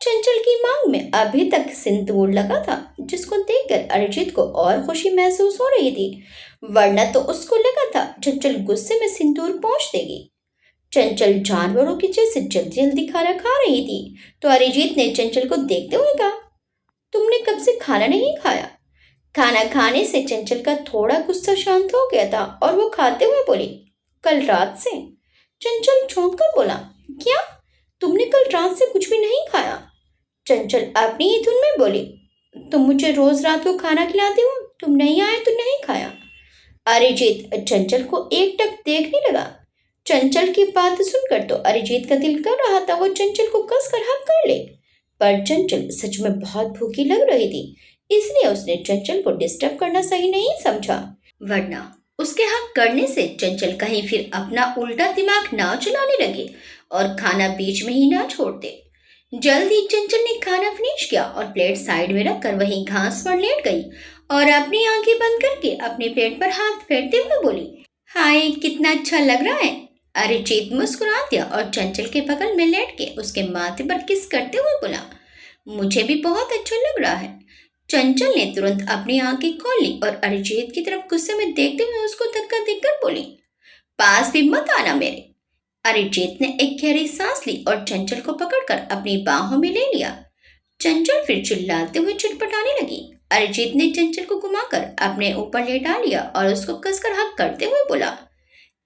चंचल की मांग में अभी तक सिंदूर लगा था, जिसको देखकर अरिजीत को और खुशी महसूस हो रही थी, वरना तो उसको लगा था चंचल गुस्से में सिंदूर पोंछ देगी। चंचल जानवरों की जैसे जल्दी जल्दी खाना खा रही थी तो अरिजीत ने चंचल को देखते हुए कहा, तुमने कब से खाना नहीं खाया? खाना खाने से चंचल का थोड़ा गुस्सा शांत हो गया था और वो खाते हुए बोली, कल रात से। चंचल चौंक कर बोला, क्या? तुमने कल रात से कुछ भी नहीं खाया? चंचल अपनी ही धुन में बोली, तुम मुझे रोज रात को खाना खिलाते हो, तुम नहीं आए तो नहीं खाया। अरिजीत चंचल को एकटक देखने लगा। चंचल की बात सुनकर तो अरिजीत का दिल कर रहा था वो चंचल को कसकर हक कर ले, पर चंचल सच में बहुत भूखी लग रही थी, इसलिए उसने चंचल को डिस्टर्ब करना सही नहीं समझा, वरना उसके हक करने से चंचल कहीं फिर अपना उल्टा दिमाग ना चलाने लगे और खाना बीच में ही ना छोड़ दे। जल्द ही चंचल ने खाना फिनिश किया और प्लेट साइड में रखकर वहीं घास पर लेट गई और अपनी आंखें बंद करके अपने पेट पर हाथ फेरते हुए बोली, हाय कितना अच्छा लग रहा है। अरिजीत मुस्कुरा दिया और चंचल के बगल में लेट के उसके माथे पर किस करते हुए बोला, मुझे भी बहुत अच्छा लग रहा है। चंचल ने तुरंत अपनी आंखें खोल ली और अरिजीत की तरफ गुस्से में देखते हुए उसको धक्का देकर बोली, पास भी मत आना मेरे। अरिजीत ने एक गहरी सांस ली और चंचल को पकड़कर अपनी बाहों में ले लिया। चंचल फिर चिल्लाते हुए छटपटाने लगी। अरिजीत ने चंचल को घुमाकर अपने ऊपर लेटा लिया और उसको कसकर हक करते हुए बोला,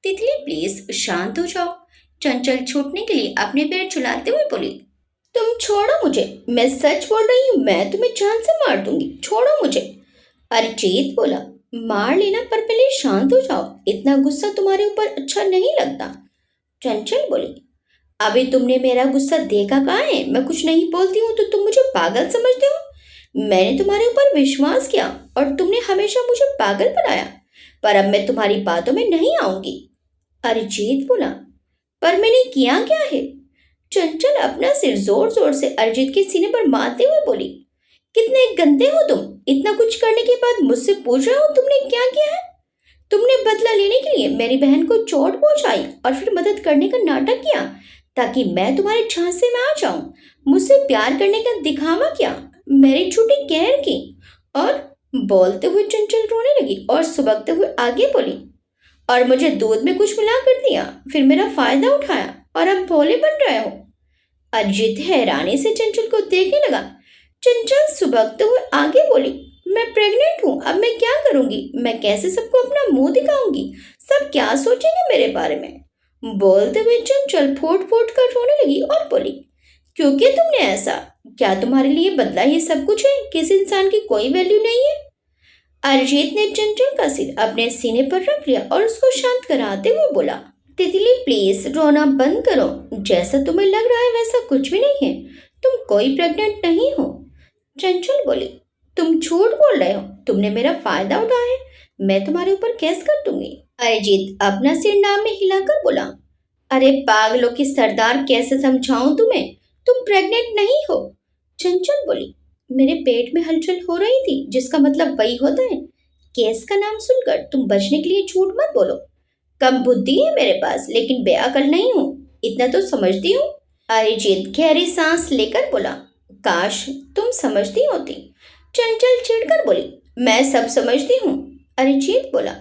तितली प्लीज शांत हो जाओ। चंचल छूटने के लिए अपने पैर चलाते हुए बोली, तुम छोड़ो मुझे, मैं सच बोल रही हूँ, मैं तुम्हें जान से मार दूंगी, छोड़ो मुझे। अरिजीत बोला, मार लेना पर पहले शांत हो जाओ, इतना गुस्सा तुम्हारे ऊपर अच्छा नहीं लगता। चंचल बोली, अभी तुमने मेरा गुस्सा देखा कहाँ है? मैं कुछ नहीं बोलती हूँ तो तुम मुझे पागल समझते हो। मैंने तुम्हारे ऊपर विश्वास किया और तुमने हमेशा मुझे पागल बनाया, पर अब मैं तुम्हारी बातों में नहीं आऊंगी। अरिजीत बोला, पर मैंने किया क्या है? चंचल अपना सिर जोर जोर से अरिजीत के सीने पर मारते हुए बोली, कितने गंदे हो तुम, इतना कुछ करने के बाद मुझसे पूछ रहे हो तुमने क्या किया है? तुमने बदला लेने के लिए मेरी बहन को चोट पहुंचाई और फिर मदद करने का नाटक किया ताकि मैं तुम्हारे झांसे में आ जाऊं। मुझसे प्यार करने का दिखावा किया, मेरी छुट्टी कहर की। और बोलते हुए चंचल रोने लगी और सुबकते हुए आगे बोली, और मुझे दूध में कुछ मिला कर दिया, फिर मेरा फायदा उठाया और अब भोले बन रहे हो। अरिजीत हैरानी से चंचल को देखने लगा। चंचल सुबकते हुए आगे बोली, मैं प्रेग्नेंट हूँ, अब मैं क्या करूंगी? मैं कैसे सबको अपना मुंह दिखाऊंगी? सब क्या सोचेंगे मेरे बारे में? बोलते हुए चंचल फूट फूट कर रोने लगी और बोली, क्योंकि तुमने ऐसा, क्या तुम्हारे लिए बदला ये सब कुछ है? किसी इंसान की कोई वैल्यू नहीं है? अरिजीत ने चंचल का सिर अपने सीने पर रख लिया और उसको शांत कराते हुए बोला, तितली प्लीज रोना बंद करो, जैसा तुम्हें लग रहा है वैसा कुछ भी नहीं है, तुम कोई प्रेग्नेंट नहीं हो। चंचल बोली, तुम झूठ बोल रहे हो, तुमने मेरा फायदा उठाया है, मैं तुम्हारे ऊपर केस कर दूंगी। अरिजीत अपना सिर नाम में हिलाकर बोला, अरे पागलों की सरदार, कैसे समझाऊं तुम्हें, तुम प्रेग्नेंट नहीं हो। चंचल बोली, मेरे पेट में हलचल हो रही थी, जिसका मतलब वही होता है। केस का नाम सुनकर तुम बचने के लिए झूठ मत बोलो। कम बुद्धि है मेरे पास, लेकिन बेअकल नहीं हूँ, इतना तो समझती हूँ। अरिजीत गहरी सांस लेकर बोला, काश तुम समझती होती। चंचल चिढ़कर बोली, मैं सब समझती हूँ। अरिजीत बोला,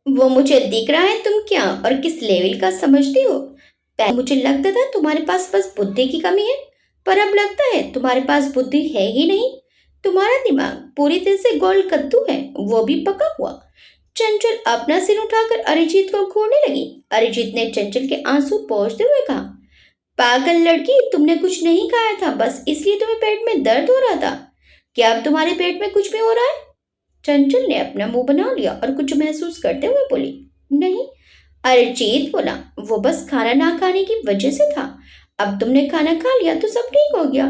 वो मुझे दिख रहा है तुम क्या और किस लेवल का समझती हो। पहले मुझे लगता था तुम्हारे पास बस बुद्धि की कमी है, पर अब लगता है तुम्हारे पास बुद्धि है ही नहीं। तुम्हारा दिमाग पूरी तरह से गोल कद्दू है, वो भी पका हुआ। चंचल अपना सिर उठाकर अरिजीत को घूरने लगी। अरिजीत ने चंचल के आंसू पोंछते हुए कहा, पागल लड़की, तुमने कुछ नहीं खाया था, बस इसलिए तुम्हें पेट में दर्द हो रहा था। क्या अब तुम्हारे पेट में कुछ भी हो रहा है? चंचल ने अपना मुंह बना लिया और कुछ महसूस करते हुए बोली, नहीं। अरिजीत बोला, वो बस खाना ना खाने की वजह से था, अब तुमने खाना खा लिया तो सब ठीक हो गया।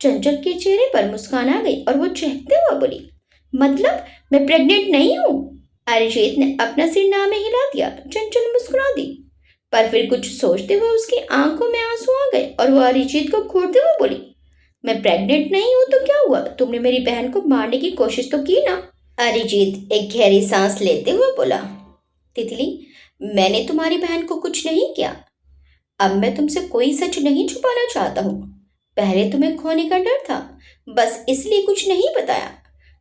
चंचल के चेहरे पर मुस्कान आ गई और वो चहकते हुए बोली, मतलब मैं प्रेग्नेंट नहीं हूँ? अरिजीत ने अपना सिर ना में हिला दिया। चंचल मुस्कुरा दी, पर फिर कुछ सोचते हुए उसकी आंखों में आंसू आ गए और वो अरिजीत को घूरते हुए बोली, मैं प्रेग्नेंट नहीं हूँ तो क्या हुआ, तुमने मेरी बहन को मारने की कोशिश तो की ना। अरिजीत एक गहरी सांस लेते हुए बोला, तितली, मैंने तुम्हारी बहन को कुछ नहीं किया। अब मैं तुमसे कोई सच नहीं छुपाना चाहता हूँ। पहले तुम्हें खोने का डर था, बस इसलिए कुछ नहीं बताया,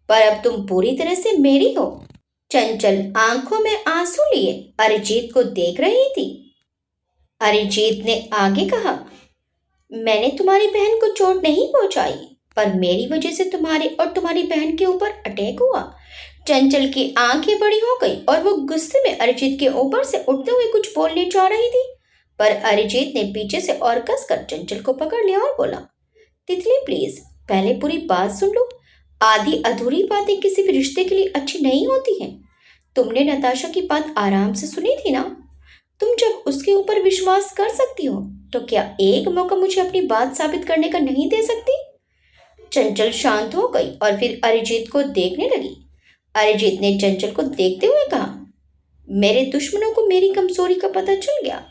पर अब तुम पूरी तरह से मेरी हो। चंचल आंखों में आंसू लिए अरिजीत को देख रही थी। अरिजीत ने आगे कहा, मैंने तुम्हारी बहन को चोट नहीं पहुंचाई, पर मेरी वजह से तुम्हारे और तुम्हारी बहन के ऊपर अटैक हुआ। चंचल की आंखें बड़ी हो गई और वो गुस्से में अरिजीत के ऊपर से उठते हुए कुछ बोलने जा रही थी, पर अरिजीत ने पीछे से और कसकर चंचल को पकड़ लिया और बोला, तितली प्लीज पहले पूरी बात सुन लो। आधी अधूरी बातें किसी भी रिश्ते के लिए अच्छी नहीं होती हैं। तुमने नताशा की बात आराम से सुनी थी ना? तुम जब उसके ऊपर विश्वास कर सकती हो तो क्या एक मौका मुझे अपनी बात साबित करने का नहीं दे सकती? चंचल शांत हो गई और फिर अरिजीत को देखने लगी। अरिजीत ने चंचल को देखते हुए कहा, मेरे दुश्मनों को मेरी कमजोरी का पता चल गया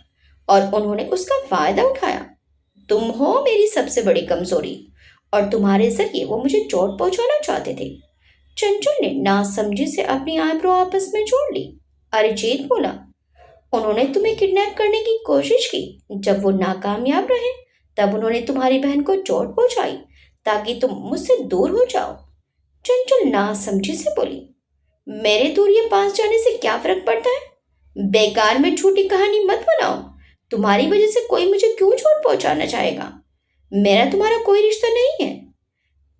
और उन्होंने उसका फायदा उठाया। तुम हो मेरी सबसे बड़ी कमजोरी और तुम्हारे जरिए वो मुझे चोट पहुंचाना चाहते थे। चंचल ने नासमझी से अपनी आईब्रो आपस में जोड़ ली। अरिजीत बोला, उन्होंने तुम्हें किडनैप करने की कोशिश की। जब वो नाकामयाब रहे तब उन्होंने तुम्हारी बहन को चोट पहुंचाई ताकि तुम मुझसे दूर हो जाओ। चंचल नासमझी से बोली, मेरे दूर ये पास जाने से क्या फर्क पड़ता है? बेकार में झूठी कहानी मत बनाओ। तुम्हारी वजह से कोई मुझे क्यों चोट पहुंचाना चाहेगा? मेरा तुम्हारा कोई रिश्ता नहीं है।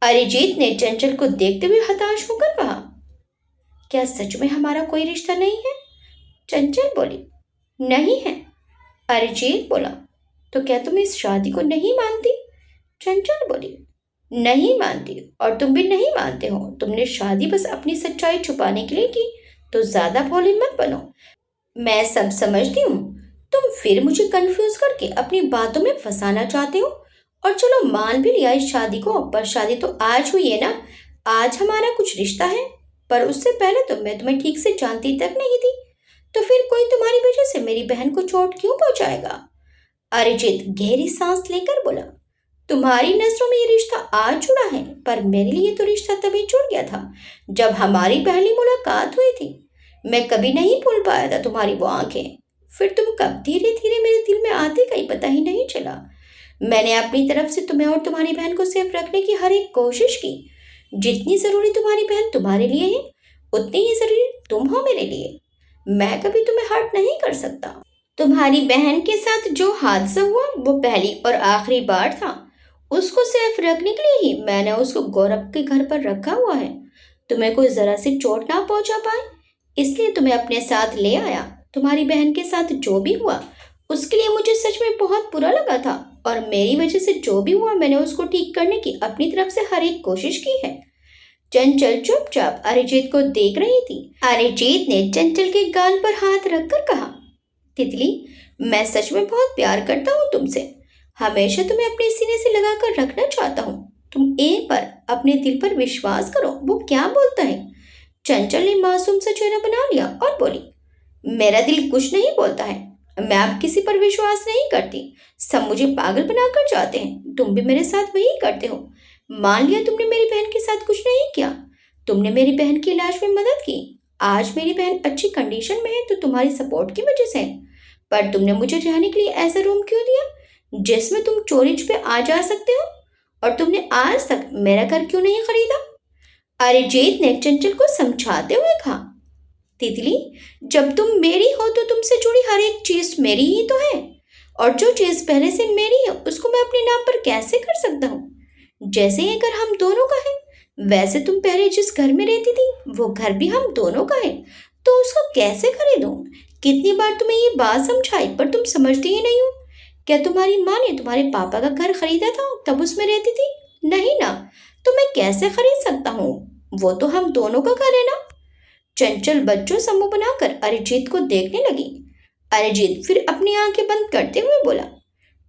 अरिजीत ने चंचल को देखते हुए हताश होकर कहा, क्या सच में हमारा कोई रिश्ता नहीं है? चंचल बोली, नहीं है। अरिजीत बोला, तो क्या तुम इस शादी को नहीं मानती? चंचल बोली, नहीं मानती और तुम भी नहीं मानते हो। तुमने शादी बस अपनी सच्चाई छुपाने के लिए की, तो ज्यादा भोले मत बनो। मैं सब समझती हूँ। तुम फिर मुझे कंफ्यूज करके अपनी बातों में फंसाना चाहते हो। और चलो मान भी लिया इस शादी को, पर शादी तो आज हुई है ना। आज हमारा कुछ रिश्ता है, पर उससे पहले तो मैं तुम्हें ठीक से जानती तक नहीं थी। तो फिर कोई तुम्हारी वजह से मेरी बहन को चोट क्यों पहुंचाएगा? अरिजीत गहरी सांस लेकर बोला, तुम्हारी नजरों में ये रिश्ता आज जुड़ा है, पर मेरे लिए तो रिश्ता तभी जुड़ गया था जब हमारी पहली मुलाकात हुई थी। मैं कभी नहीं भूल पाया था तुम्हारी वो आंखें। फिर तुम कब धीरे धीरे मेरे दिल में आते गई पता ही नहीं चला। मैंने अपनी तरफ से तुम्हें और तुम्हारी बहन को सेफ रखने की हर एक कोशिश की। जितनी जरूरी तुम्हारी बहन तुम्हारे लिए है, उतनी ही जरूरी तुम हो मेरे लिए। मैं कभी तुम्हें हर्ट नहीं कर सकता। तुम्हारी बहन के साथ जो हादसा हुआ वो पहली और आखिरी बार था। उसको सेफ रखने के लिए ही मैंने उसको गौरव के घर पर रखा हुआ है। तुम्हें कोई जरा सी चोट ना पहुंचा पाए, इसलिए तुम्हें अपने साथ ले आया। तुम्हारी बहन के साथ जो भी हुआ उसके लिए मुझे सच में बहुत बुरा लगा था, और मेरी वजह से जो भी हुआ मैंने उसको ठीक करने की अपनी तरफ से हर एक कोशिश की है। चंचल चुपचाप अरिजीत को देख रही थी। अरिजीत ने चंचल के गाल पर हाथ रखकर कहा, तितली, मैं सच में बहुत प्यार करता हूँ तुमसे। हमेशा तुम्हें अपने सीने से लगा कर रखना चाहता हूँ। तुम एक बार अपने दिल पर विश्वास करो, वो क्या बोलता है। चंचल ने मासूम सा चेहरा बना लिया और बोली, मेरा दिल कुछ नहीं बोलता है। मैं अब किसी पर विश्वास नहीं करती। सब मुझे पागल बनाकर जाते हैं। तुम भी मेरे साथ वही करते हो। मान लिया तुमने मेरी बहन के साथ कुछ नहीं किया, तुमने मेरी बहन के इलाज में मदद की। आज मेरी बहन अच्छी कंडीशन में है तो तुम्हारी सपोर्ट की वजह से है। पर तुमने मुझे रहने के लिए ऐसा रूम क्यों दिया जिसमें तुम चोरी छुपे आ जा सकते हो? और तुमने आज तक मेरा घर क्यों नहीं खरीदा? अरिजीत ने चंचल को समझाते हुए कहा, तितली, जब तुम मेरी हो तो तुमसे जुड़ी हर एक चीज मेरी ही तो है, और जो चीज पहले से मेरी है उसको मैं अपने नाम पर कैसे कर सकता हूँ? जैसे ये घर हम दोनों का है, वैसे तुम पहले जिस घर में रहती थी वो घर भी हम दोनों का है, तो उसको कैसे खरीदूं? कितनी बार तुम्हें ये बात समझाई पर तुम समझती ही नहीं हो। क्या तुम्हारी माँ ने तुम्हारे पापा का घर खरीदा था तब उसमें रहती थी? नहीं ना, तो मैं कैसे खरीद सकता हूँ? वो तो हम दोनों का घर है ना। चंचल बच्चों समूह बनाकर अरिजीत को देखने लगी। अरिजीत फिर अपनी आंखें बंद करते हुए बोला,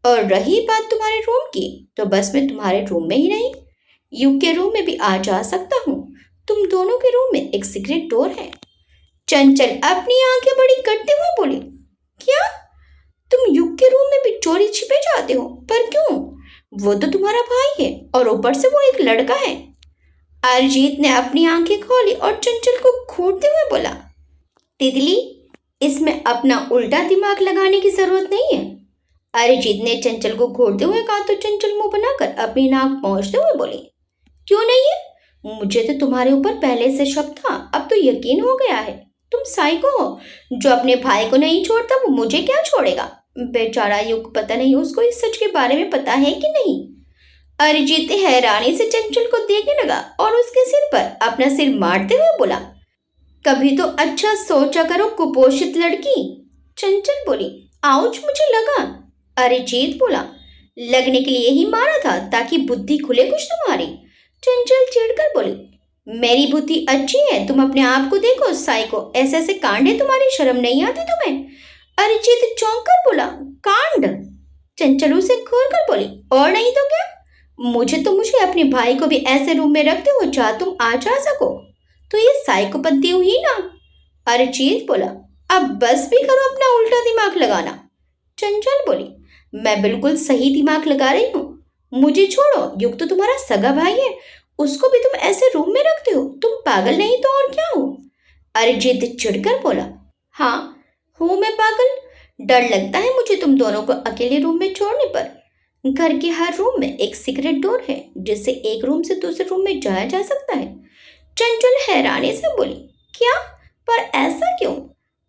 और रही बात तुम्हारे रूम की, तो बस मैं तुम्हारे रूम में ही नहीं, युग के रूम में भी आ जा सकता हूँ। तुम दोनों के रूम में एक सीक्रेट डोर है। चंचल अपनी आंखें बड़ी करते हुए बोली, क्या तुम युग के रूम में भी चोरी छिपे जाते हो? पर क्यों? वो तो तुम्हारा भाई है और ऊपर से वो एक लड़का है। अरिजीत ने अपनी आंखें खोली और चंचल को घूरते हुए बोला, तितली, इसमें अपना उल्टा दिमाग लगाने की जरूरत नहीं है। अरिजीत ने चंचल को घूरते हुए कहा तो चंचल मुंह बनाकर अपनी नाक पहुंचते हुए बोली, क्यों नहीं है? मुझे तो तुम्हारे ऊपर पहले से शक था, अब तो यकीन हो गया है। तुम साइको हो। जो अपने भाई को नहीं छोड़ता वो मुझे क्या छोड़ेगा? बेचारा युग, पता नहीं उसको इस सच के बारे में पता है कि नहीं। अरिजीत हैरानी से चंचल को देखने लगा और उसके सिर पर अपना सिर मारते हुए बोला, कभी तो अच्छा सोचा करो कुपोषित लड़की। चंचल बोली, आउच, मुझे लगा। अरिजीत बोला, लगने के लिए ही मारा था ताकि बुद्धि खुले कुछ तुम्हारी। चंचल चिढ़कर बोली, मेरी बुद्धि अच्छी है, तुम अपने आप को देखो साइको, ऐसे ऐसे कांड है तुम्हारी, शर्म नहीं आती तुम्हें। अरिजीत चौंक कर बोला, कांड? चंचल उसे घूर कर बोली, और नहीं तो क्या, मुझे अपने भाई को भी ऐसे रूम में रखते हो जहाँ तुम आ जा सको, तो ये साइकोपंती हुई ना। अरिजीत बोला, अब बस भी करो अपना उल्टा दिमाग लगाना। चंचल बोली, मैं बिल्कुल सही दिमाग लगा रही हूँ, मुझे छोड़ो, युग तो तुम्हारा सगा भाई है, उसको भी तुम ऐसे रूम में रखते हो, तुम पागल नहीं तो और क्या हो। अरिजीत चिढ़कर बोला, हाँ हूँ मैं पागल, डर लगता है मुझे तुम दोनों को अकेले रूम में छोड़ने पर। घर के हर रूम में एक सीक्रेट डोर है जिससे एक रूम से दूसरे रूम में जाया जा सकता है। चंचल हैरानी से बोली, क्या, पर ऐसा क्यों।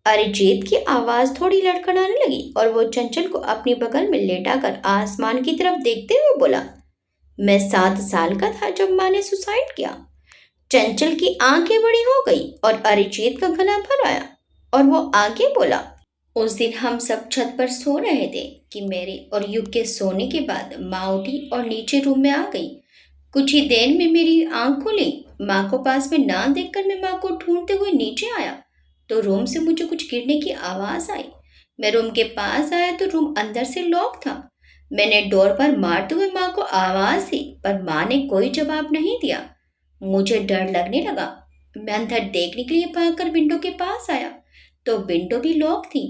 अरिजीत की आवाज थोड़ी लड़खड़ाने लगी और वो चंचल को अपनी बगल में लेटाकर आसमान की तरफ देखते हुए बोला, मैं 7 साल का था जब माँ ने सुसाइड किया। चंचल की आंखें बड़ी हो गई और अरिजीत का गला भर आया और वो आगे बोला, उस दिन हम सब छत पर सो रहे थे कि मेरे और युग के सोने के बाद माँ उठी और नीचे रूम में आ गई। कुछ ही देर में मेरी आंख खुली, माँ को पास में ना देखकर मैं माँ को ढूंढते हुए नीचे आया तो रूम से मुझे कुछ गिरने की आवाज़ आई। मैं रूम के पास आया तो रूम अंदर से लॉक था। मैंने डोर पर मारते हुए माँ को आवाज़ दी पर माँ ने कोई जवाब नहीं दिया। मुझे डर लगने लगा। मैं अंदर देखने के लिए भागकर विंडो के पास आया तो विंडो भी लॉक थी,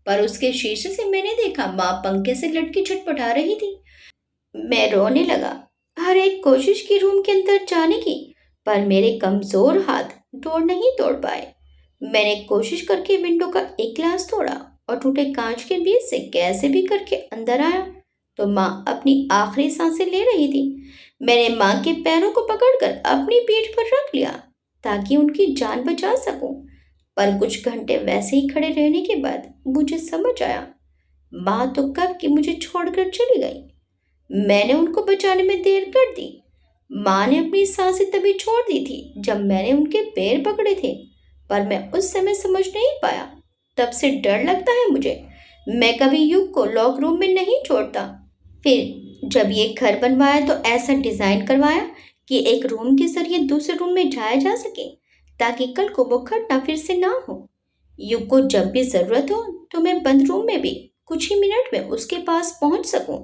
पर उसके शीशे से मैंने देखा माँ पंखे से लटकी छटपटा रही थी। मैं रोने लगा, हर एक कोशिश की रूम के अंदर जाने की, पर मेरे कमजोर हाथ डोर नहीं तोड़ पाए। मैंने कोशिश करके विंडो का एक ग्लास तोड़ा और टूटे कांच के बीच से कैसे भी करके अंदर आया तो माँ अपनी आखिरी सांसें ले रही थी। मैंने माँ के पैरों को पकड़कर अपनी पीठ पर रख लिया ताकि उनकी जान बचा सकूं। पर कुछ घंटे वैसे ही खड़े रहने के बाद मुझे समझ आया, माँ तो कब की मुझे छोड़कर चली गई। मैंने उनको बचाने में देर कर दी। माँ ने अपनी सांसें तभी छोड़ दी थी जब मैंने उनके पैर पकड़े थे, पर मैं उस समय समझ नहीं पाया। तब से डर लगता है मुझे। मैं कभी युग को लॉक रूम में नहीं छोड़ता। फिर जब ये घर बनवाया तो ऐसा डिज़ाइन करवाया कि एक रूम के जरिए दूसरे रूम में जाया जा सके ताकि कल को वो घटना फिर से ना हो। युग को जब भी ज़रूरत हो तो मैं बंद रूम में भी कुछ ही मिनट में उसके पास पहुंच सकूं।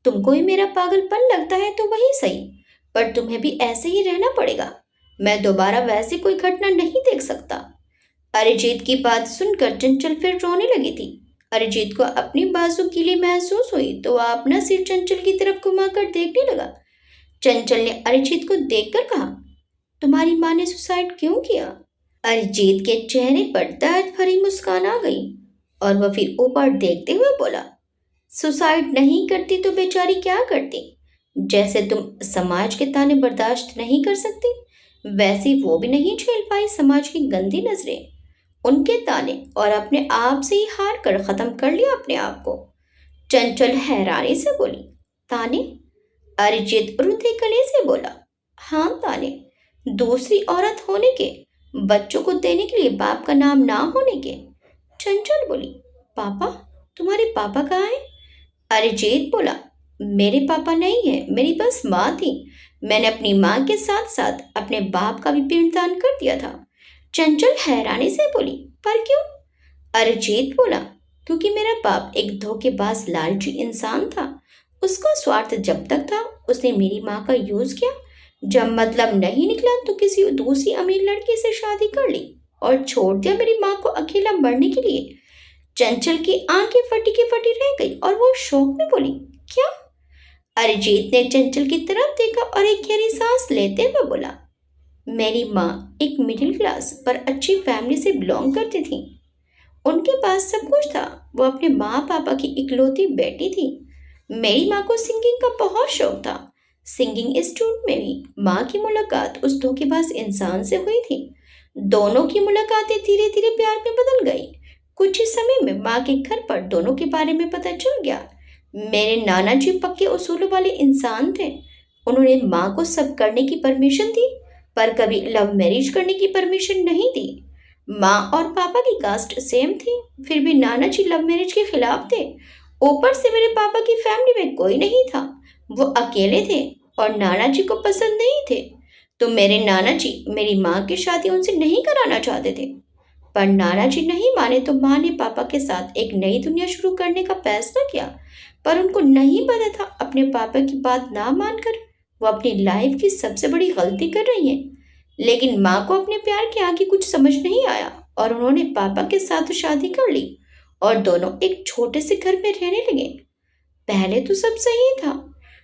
तुमको ही मेरा पागलपन लगता है तो वही सही, पर तुम्हें भी ऐसे ही रहना पड़ेगा। मैं दोबारा वैसी कोई घटना नहीं देख सकता। अरिजीत की बात सुनकर चंचल फिर रोने लगी थी। अरिजीत को अपनी बाजू गीली महसूस हुई तो वह अपना सिर चंचल की तरफ घुमाकर देखने लगा। चंचल ने अरिजीत को देखकर कहा, तुम्हारी माँ ने सुसाइड क्यों किया। अरिजीत के चेहरे पर दर्द भरी मुस्कान आ गई और वह फिर ऊपर देखते हुए बोला, सुसाइड नहीं करती तो बेचारी क्या करती। जैसे तुम समाज के ताने बर्दाश्त नहीं कर सकती, वैसे वो भी नहीं झेल पाई समाज की गंदी नजरें, उनके ताने, और अपने आप से ही हार कर खत्म कर लिया अपने आप को। चंचल हैरानी से बोली, ताने। अरिजीत रुंधे गले से बोला, हाँ ताने, दूसरी औरत होने के, बच्चों को देने के लिए बाप का नाम ना होने के। चंचल बोली, पापा, तुम्हारे पापा कहाँ हैं। अरिजीत बोला, मेरे पापा नहीं है, मेरी बस माँ थी। मैंने अपनी माँ के साथ साथ अपने बाप का भी पिंडदान कर दिया था। चंचल हैरानी से बोली, पर क्यों। अरिजीत बोला, क्योंकि मेरा बाप एक धोखेबाज लालची इंसान था। उसका स्वार्थ जब तक था उसने मेरी माँ का यूज किया, जब मतलब नहीं निकला तो किसी दूसरी अमीर लड़की से शादी कर ली और छोड़ दिया मेरी माँ को अकेला मरने के लिए। चंचल की आंखें फटी की फटी रह गई और वो शौक में बोली, क्या। अरिजीत ने चंचल की तरफ देखा और एक गहरी सांस लेते हुए बोला, मेरी माँ एक मिडिल क्लास पर अच्छी फैमिली से बिलोंग करती थी। उनके पास सब कुछ था, वो अपने माँ पापा की इकलौती बेटी थी। मेरी माँ को सिंगिंग का बहुत शौक था। सिंगिंग इंस्टीट्यूट में भी माँ की मुलाकात उस धोखेबाज इंसान से हुई थी। दोनों की मुलाकातें धीरे धीरे प्यार में बदल गई। कुछ ही समय में माँ के घर पर दोनों के बारे में पता चल गया। मेरे नाना जी पक्के उसूलों वाले इंसान थे। उन्होंने माँ को सब करने की परमिशन दी, पर कभी लव मैरिज करने की परमिशन नहीं दी। माँ और पापा की कास्ट सेम थी, फिर भी नाना जी लव मैरिज के खिलाफ थे। ऊपर से मेरे पापा की फैमिली में कोई नहीं था, वो अकेले थे और नाना जी को पसंद नहीं थे। तो मेरे नाना जी मेरी माँ की शादी उनसे नहीं कराना चाहते थे। पर नाना जी नहीं माने तो माँ ने पापा के साथ एक नई दुनिया शुरू करने का फैसला किया। पर उनको नहीं पता था अपने पापा की बात ना मानकर वो अपनी लाइफ की सबसे बड़ी गलती कर रही हैं। लेकिन माँ को अपने प्यार के आगे कुछ समझ नहीं आया और उन्होंने पापा के साथ शादी कर ली और दोनों एक छोटे से घर में रहने लगे। पहले तो सब सही था।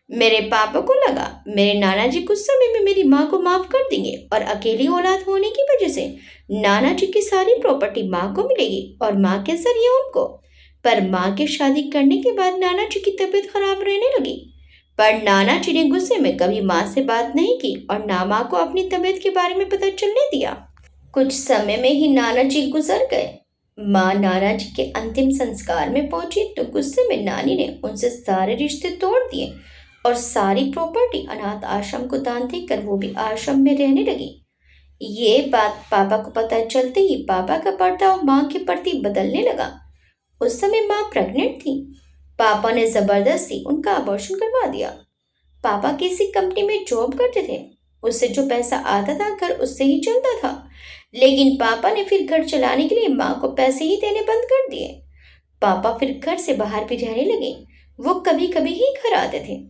मेरे पापा को लगा मेरे नाना जी कुछ समय में मेरी माँ को माफ कर देंगे और अकेली औलाद होने की वजह से नाना जी की सारी प्रॉपर्टी माँ को मिलेगी और माँ के जरिए उनको। पर माँ के शादी करने के बाद नाना जी की तबीयत खराब रहने लगी। पर नाना जी ने गुस्से में कभी माँ से बात नहीं की और ना माँ को अपनी तबीयत के बारे में पता चलने दिया। कुछ समय में ही नाना जी गुजर गए। माँ नाना जी के अंतिम संस्कार में पहुंची तो गुस्से में नानी ने उनसे सारे रिश्ते तोड़ दिए और सारी प्रॉपर्टी अनाथ आश्रम को दान देकर वो भी आश्रम में रहने लगी। ये बात पापा को पता चलते ही पापा का बर्ताव माँ के प्रति बदलने लगा। उस समय माँ प्रेग्नेंट थी। पापा ने जबरदस्ती उनका अबॉर्शन करवा दिया। पापा किसी कंपनी में जॉब करते थे, उससे जो पैसा आता था घर उससे ही चलता था। लेकिन पापा ने फिर घर चलाने के लिए माँ को पैसे ही देने बंद कर दिए। पापा फिर घर से बाहर भी रहने लगे, वो कभी कभी ही घर आते थे।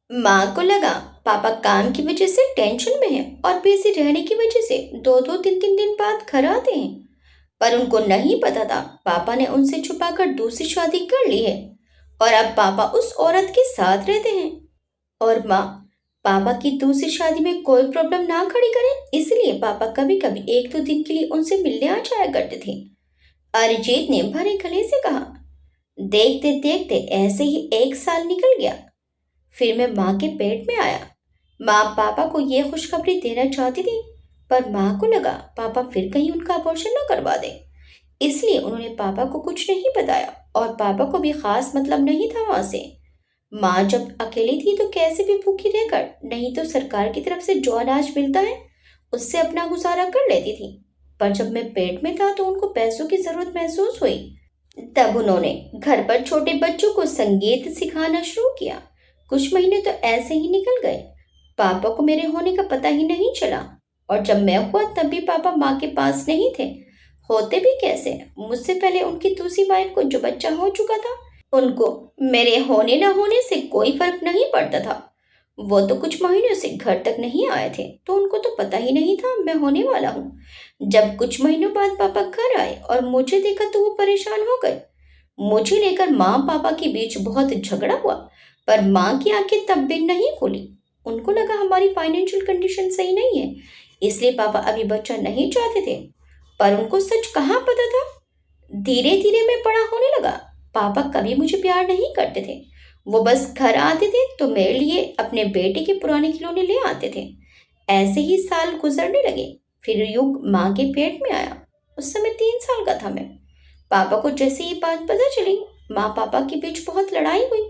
माँ को लगा पापा काम की वजह से टेंशन में है और बिजी रहने की वजह से दो दो तीन तीन दिन बाद घर आते हैं। पर उनको नहीं पता था पापा ने उनसे छुपाकर दूसरी शादी कर ली है और अब पापा उस औरत के साथ रहते हैं। और माँ पापा की दूसरी शादी में कोई प्रॉब्लम ना खड़ी करे, इसलिए पापा कभी कभी एक दो दिन के लिए उनसे मिलने आ जाया करते थे। अरिजीत ने भरे गले से कहा। देखते देखते ऐसे ही एक साल निकल गया। फिर मैं माँ के पेट में आया। माँ पापा को ये खुशखबरी देना चाहती थी, पर माँ को लगा पापा फिर कहीं उनका अबॉर्शन न करवा दे, इसलिए उन्होंने पापा को कुछ नहीं बताया और पापा को भी खास मतलब नहीं था वहां से। माँ जब अकेली थी तो कैसे भी भूखी रहकर, नहीं तो सरकार की तरफ से जो अनाज मिलता है उससे अपना गुजारा कर लेती थी। पर जब मैं पेट में था तो उनको पैसों की जरूरत महसूस हुई। तब उन्होंने घर पर छोटे बच्चों को संगीत सिखाना शुरू किया। कुछ महीने तो ऐसे ही निकल गए। पापा को मेरे होने का पता ही नहीं चला और जब मैं हुआ तब भी पापा माँ के पास नहीं थे। होते भी कैसे, मुझसे पहले उनकी दूसरी वाइफ को जो बच्चा हो चुका था उनको मेरे होने न होने से कोई फर्क नहीं पड़ता था। वो तो कुछ महीनों से घर तक नहीं आए थे तो उनको तो पता ही नहीं था मैं होने वाला हूँ। जब कुछ महीनों बाद पापा घर आए और मुझे देखा तो वो परेशान हो गए। मुझे लेकर माँ पापा के बीच बहुत झगड़ा हुआ, पर माँ की आंखें तब भी नहीं खुली। उनको लगा हमारी फाइनेंशियल कंडीशन सही नहीं है, इसलिए पापा अभी बच्चा नहीं चाहते थे। पर उनको सच कहाँ पता था। धीरे धीरे मैं बड़ा होने लगा। पापा कभी मुझे प्यार नहीं करते थे। वो बस घर आते थे तो मेरे लिए अपने बेटे के पुराने खिलौने ले आते थे। ऐसे ही साल गुजरने लगे। फिर युग माँ के पेट में आया। उस समय 3 साल का था मैं। पापा को जैसे ही बात पता चली, माँ पापा के बीच बहुत लड़ाई हुई।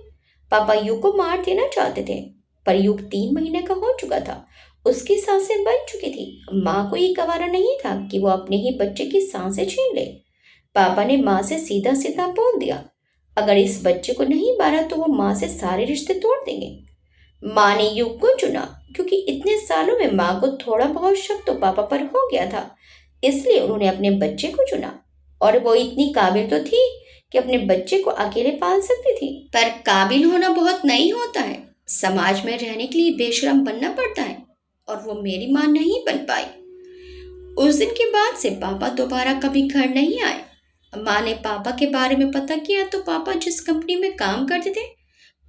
पापा युग को मार देना चाहते थे, पर युग 3 महीने का हो चुका था। उसकी सांसें बन चुकी थी। माँ को ये गवारा नहीं था कि वो अपने ही बच्चे की सांसें छीन ले। पापा ने माँ से सीधा सीधा बोल दिया, अगर इस बच्चे को नहीं मारा तो वो माँ से सारे रिश्ते तोड़ देंगे। माँ ने युग को चुना क्योंकि इतने सालों में माँ को थोड़ा बहुत शक तो पापा पर हो गया था, इसलिए उन्होंने अपने बच्चे को चुना। और वो इतनी काबिल तो थी कि अपने बच्चे को अकेले पाल सकती थी। पर काबिल होना बहुत नहीं होता है, समाज में रहने के लिए बेशरम बनना पड़ता है, और वो मेरी माँ नहीं बन पाई। उस दिन के बाद से पापा दोबारा कभी घर नहीं आए। माँ ने पापा के बारे में पता किया तो पापा जिस कंपनी में काम करते थे,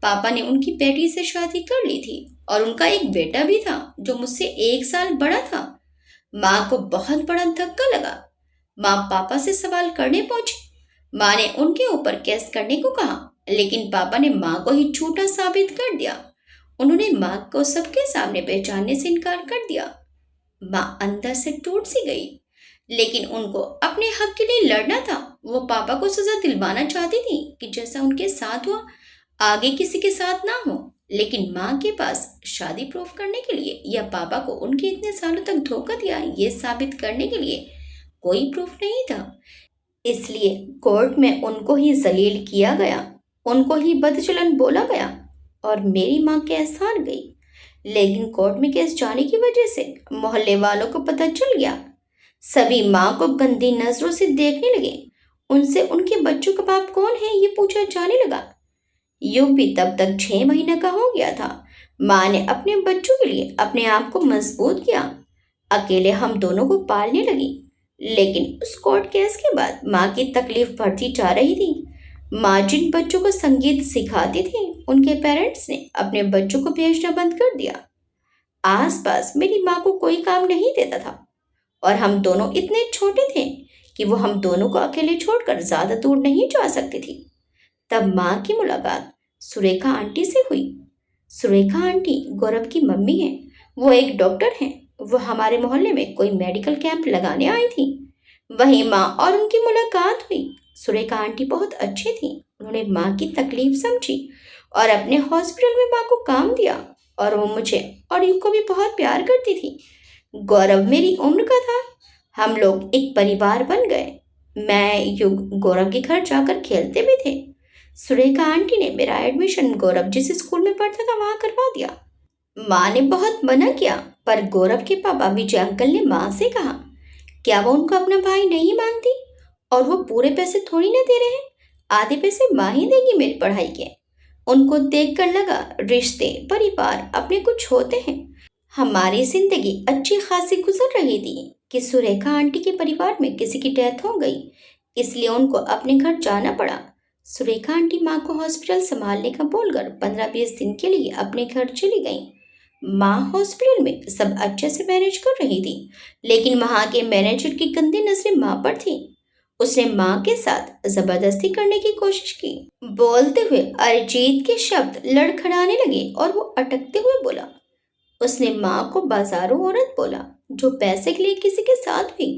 पापा ने उनकी बेटी से शादी कर ली थी और उनका एक बेटा भी था जो मुझसे 1 साल बड़ा था। माँ को बहुत बड़ा धक्का लगा। माँ पापा से सवाल करने पहुंची। माँ ने उनके ऊपर केस करने को कहा, लेकिन पापा ने माँ को ही झूठा साबित कर दिया। उन्होंने माँ को सबके सामने पहचानने से इनकार कर दिया। माँ अंदर से टूट सी गई, लेकिन उनको अपने हक के लिए लड़ना था। वो पापा को सजा दिलवाना चाहती थी कि जैसा उनके साथ हुआ आगे किसी के साथ ना हो। लेकिन माँ के पास शादी प्रूफ करने के लिए या पापा को उनके इतने सालों तक धोखा दिया ये साबित करने के लिए कोई प्रूफ नहीं था। इसलिए कोर्ट में उनको ही जलील किया गया, उनको ही बदचलन बोला गया और मेरी माँ केस हार गई। लेकिन कोर्ट में केस जाने की वजह से मोहल्ले वालों को पता चल गया। सभी माँ को गंदी नजरों से देखने लगे। उनसे उनके बच्चों का बाप कौन है ये पूछा जाने लगा। युग भी तब तक 6 महीने का हो गया था। माँ ने अपने बच्चों के लिए अपने आप को मजबूत किया, अकेले हम दोनों को पालने लगी। लेकिन उस कोर्ट केस के बाद माँ की तकलीफ बढ़ती जा रही थी। माँ जिन बच्चों को संगीत सिखाती थी उनके पेरेंट्स ने अपने बच्चों को भेजना बंद कर दिया। आसपास मेरी माँ को कोई काम नहीं देता था और हम दोनों इतने छोटे थे कि वो हम दोनों को अकेले छोड़कर ज्यादा दूर नहीं जा सकती थी। तब माँ की मुलाकात सुरेखा आंटी से हुई। सुरेखा आंटी गौरव की मम्मी है, वो एक डॉक्टर हैं। वो हमारे मोहल्ले में कोई मेडिकल कैंप लगाने आई थी, वहीं माँ और उनकी मुलाकात हुई। सुरेखा आंटी बहुत अच्छी थी, उन्होंने माँ की तकलीफ समझी और अपने हॉस्पिटल में माँ को काम दिया और वो मुझे और युग को भी बहुत प्यार करती थी। गौरव मेरी उम्र का था, हम लोग एक परिवार बन गए। मैं युग गौरव के घर जाकर खेलते भी थे। सुरेखा आंटी ने मेरा एडमिशन गौरव जिस स्कूल में पढ़ता था वहां करवा दिया। माँ ने बहुत मना किया पर गौरव के पापा विजय अंकल ने माँ से कहा, क्या वो उनको अपना भाई नहीं मानती? और वो पूरे पैसे थोड़ी ना दे रहे हैं, आधे पैसे माँ ही देगी मेरी पढ़ाई के। उनको देखकर लगा रिश्ते परिवार अपने कुछ होते हैं। हमारी जिंदगी अच्छी खासी गुजर रही थी कि सुरेखा आंटी के परिवार में किसी की डेथ हो गई, इसलिए उनको अपने घर जाना पड़ा। सुरेखा आंटी माँ को हॉस्पिटल संभालने का बोलकर 15-20 दिन के लिए अपने घर चली गई। माँ हॉस्पिटल में सब अच्छे से मैनेज कर रही थी, लेकिन वहाँ के मैनेजर की गंदी नजरें माँ पर थी। उसने माँ के साथ जबरदस्ती करने की कोशिश की। बोलते हुए अरिजीत के शब्द लड़खड़ाने लगे और वो अटकते हुए बोला। उसने माँ को बाजारू औरत बोला जो पैसे के लिए किसी के साथ हुई।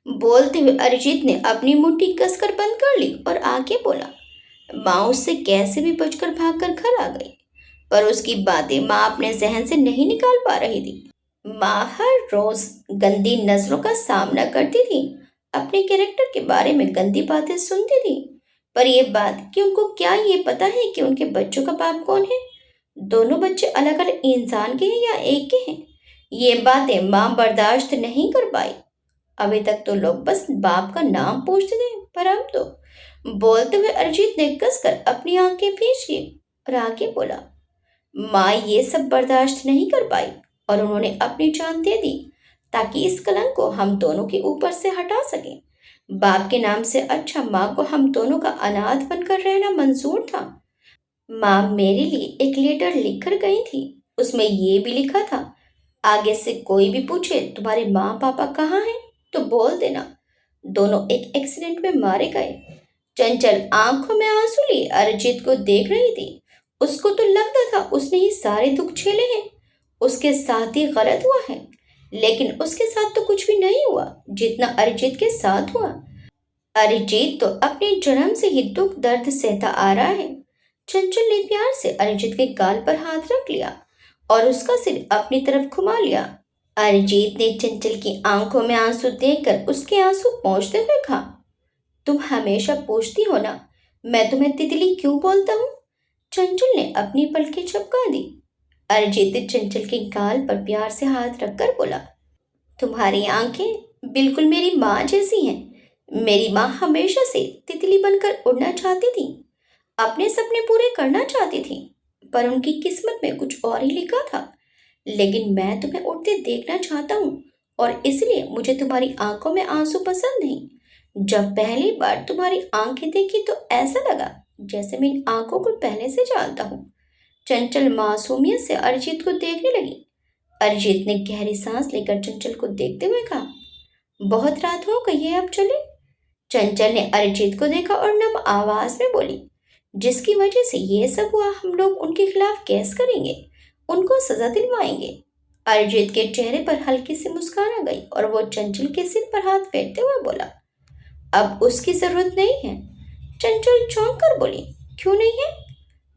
बोलते हुए अरिजीत ने अपनी मुट्ठी कसकर बंद कर ली और आगे बोला। माँ उससे कैसे भी बचकर भागकर घर आ गई, पर उसकी बातें माँ अपने जहन से नहीं निकाल पा रही थी। माँ हर रोज गंदी नजरों का सामना करती थी, अपने कैरेक्टर के बारे में गंदी बातें सुनती थी, पर यह बात कि उनको क्या ये पता है कि उनके बच्चों का बाप कौन है? दोनों बच्चे अलग अलग इंसान के हैं या एक के हैं? ये बातें माँ बर्दाश्त नहीं कर पाई। अभी तक तो लोग बस बाप का नाम पूछते थे, पर अब तो। बोलते हुए अरिजीत ने कसकर अपनी आंखें भींच ली और आगे बोला। माँ ये सब बर्दाश्त नहीं कर पाई और उन्होंने अपनी जान दे दी ताकि इस कलंक को हम दोनों के ऊपर से हटा सके। बाप के नाम से अच्छा माँ को हम दोनों का अनाथ बनकर रहना मंजूर था। माँ मेरे लिए एक लेटर लिखकर गई थी, उसमें ये भी लिखा था, आगे से कोई भी पूछे तुम्हारे माँ पापा कहाँ हैं तो बोल देना दोनों एक एक्सीडेंट में मारे गए। चंचल आंखों में आंसू लिए अरिजीत को देख रही थी। उसको तो लगता था उसने ही सारे दुख झेले हैं, उसके साथ ही गलत हुआ है, लेकिन उसके साथ तो कुछ भी नहीं हुआ जितना अरिजीत के साथ हुआ। अरिजीत तो अपने जन्म से ही दुख दर्द सहता आ रहा है। चंचल ने प्यार से अरिजीत के गाल पर हाथ रख लिया और उसका सिर अपनी तरफ घुमा लिया। अरिजीत ने चंचल की आंखों में आंसू देखकर उसके आंसू पोंछते हुए कहा, तुम हमेशा पूछती हो ना मैं तुम्हें तितली क्यों बोलता हूँ? चंचल ने अपनी पलकें झपका दी। अरिजीत ने चंचल के गाल पर प्यार से हाथ रखकर बोला, तुम्हारी आंखें बिल्कुल मेरी माँ जैसी हैं। मेरी माँ हमेशा से तितली बनकर उड़ना चाहती थी, अपने सपने पूरे करना चाहती थी, पर उनकी किस्मत में कुछ और ही लिखा था। लेकिन मैं तुम्हें उड़ते देखना चाहता हूँ और इसलिए मुझे तुम्हारी आंखों में आंसू पसंद नहीं। जब पहली बार तुम्हारी आंखें देखी तो ऐसा लगा जैसे मैं इन आंखों को पहले से जानता हूँ। चंचल मासूमियत से अरिजीत को देखने लगी। अरिजीत ने गहरी सांस लेकर चंचल को देखते हुए कहा, बहुत रात हो गई है, अब चले। चंचल ने अरिजीत को देखा और नम आवाज में बोली, जिसकी वजह से ये सब हुआ हम लोग उनके खिलाफ केस करेंगे, उनको सजा दिलवाएंगे। अरिजीत के चेहरे पर हल्की सी मुस्कान आ गई और वो चंचल के सिर पर हाथ फेरते हुए बोला, अब उसकी जरूरत नहीं है। चंचल चौंक कर बोली, क्यों नहीं है?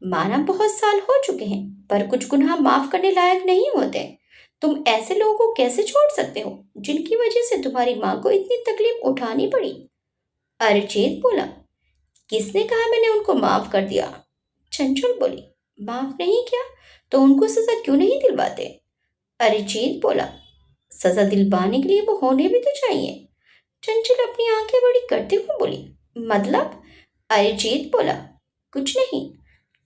माना बहुत साल हो चुके हैं, पर कुछ गुनाह माफ करने लायक नहीं होते। तुम ऐसे लोगों को कैसे छोड़ सकते हो जिनकी वजह से तुम्हारी माँ को इतनी तकलीफ उठानी पड़ी? अरिजीत बोला, किसने कहा मैंने उनको माफ कर दिया? चंचल बोली, माफ नहीं किया तो उनको सजा क्यों नहीं दिलवाते? अरिजीत बोला, सजा दिलवाने के लिए वो होने भी तो चाहिए। चंचल अपनी आंखें बड़ी करते हुए बोली, मतलब? अरिजीत बोला, कुछ नहीं।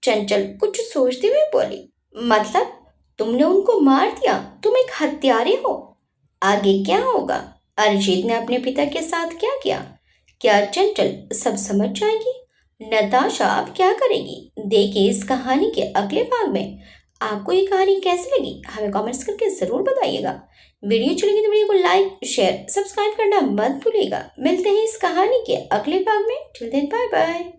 चंचल कुछ सोचते हुए बोली, मतलब तुमने उनको मार दिया, तुम एक हत्यारे हो। आगे क्या होगा? अरिजीत ने अपने पिता के साथ क्या किया? क्या चंचल सब समझ जाएगी? नताशा अब क्या करेगी? देखिए इस कहानी के अगले भाग में। आपको ये कहानी कैसी लगी हमें कमेंट्स करके ज़रूर बताइएगा। वीडियो अच्छी लगी तो वीडियो को लाइक शेयर सब्सक्राइब करना मत भूलिएगा। मिलते हैं इस कहानी के अगले भाग में। Till then bye bye.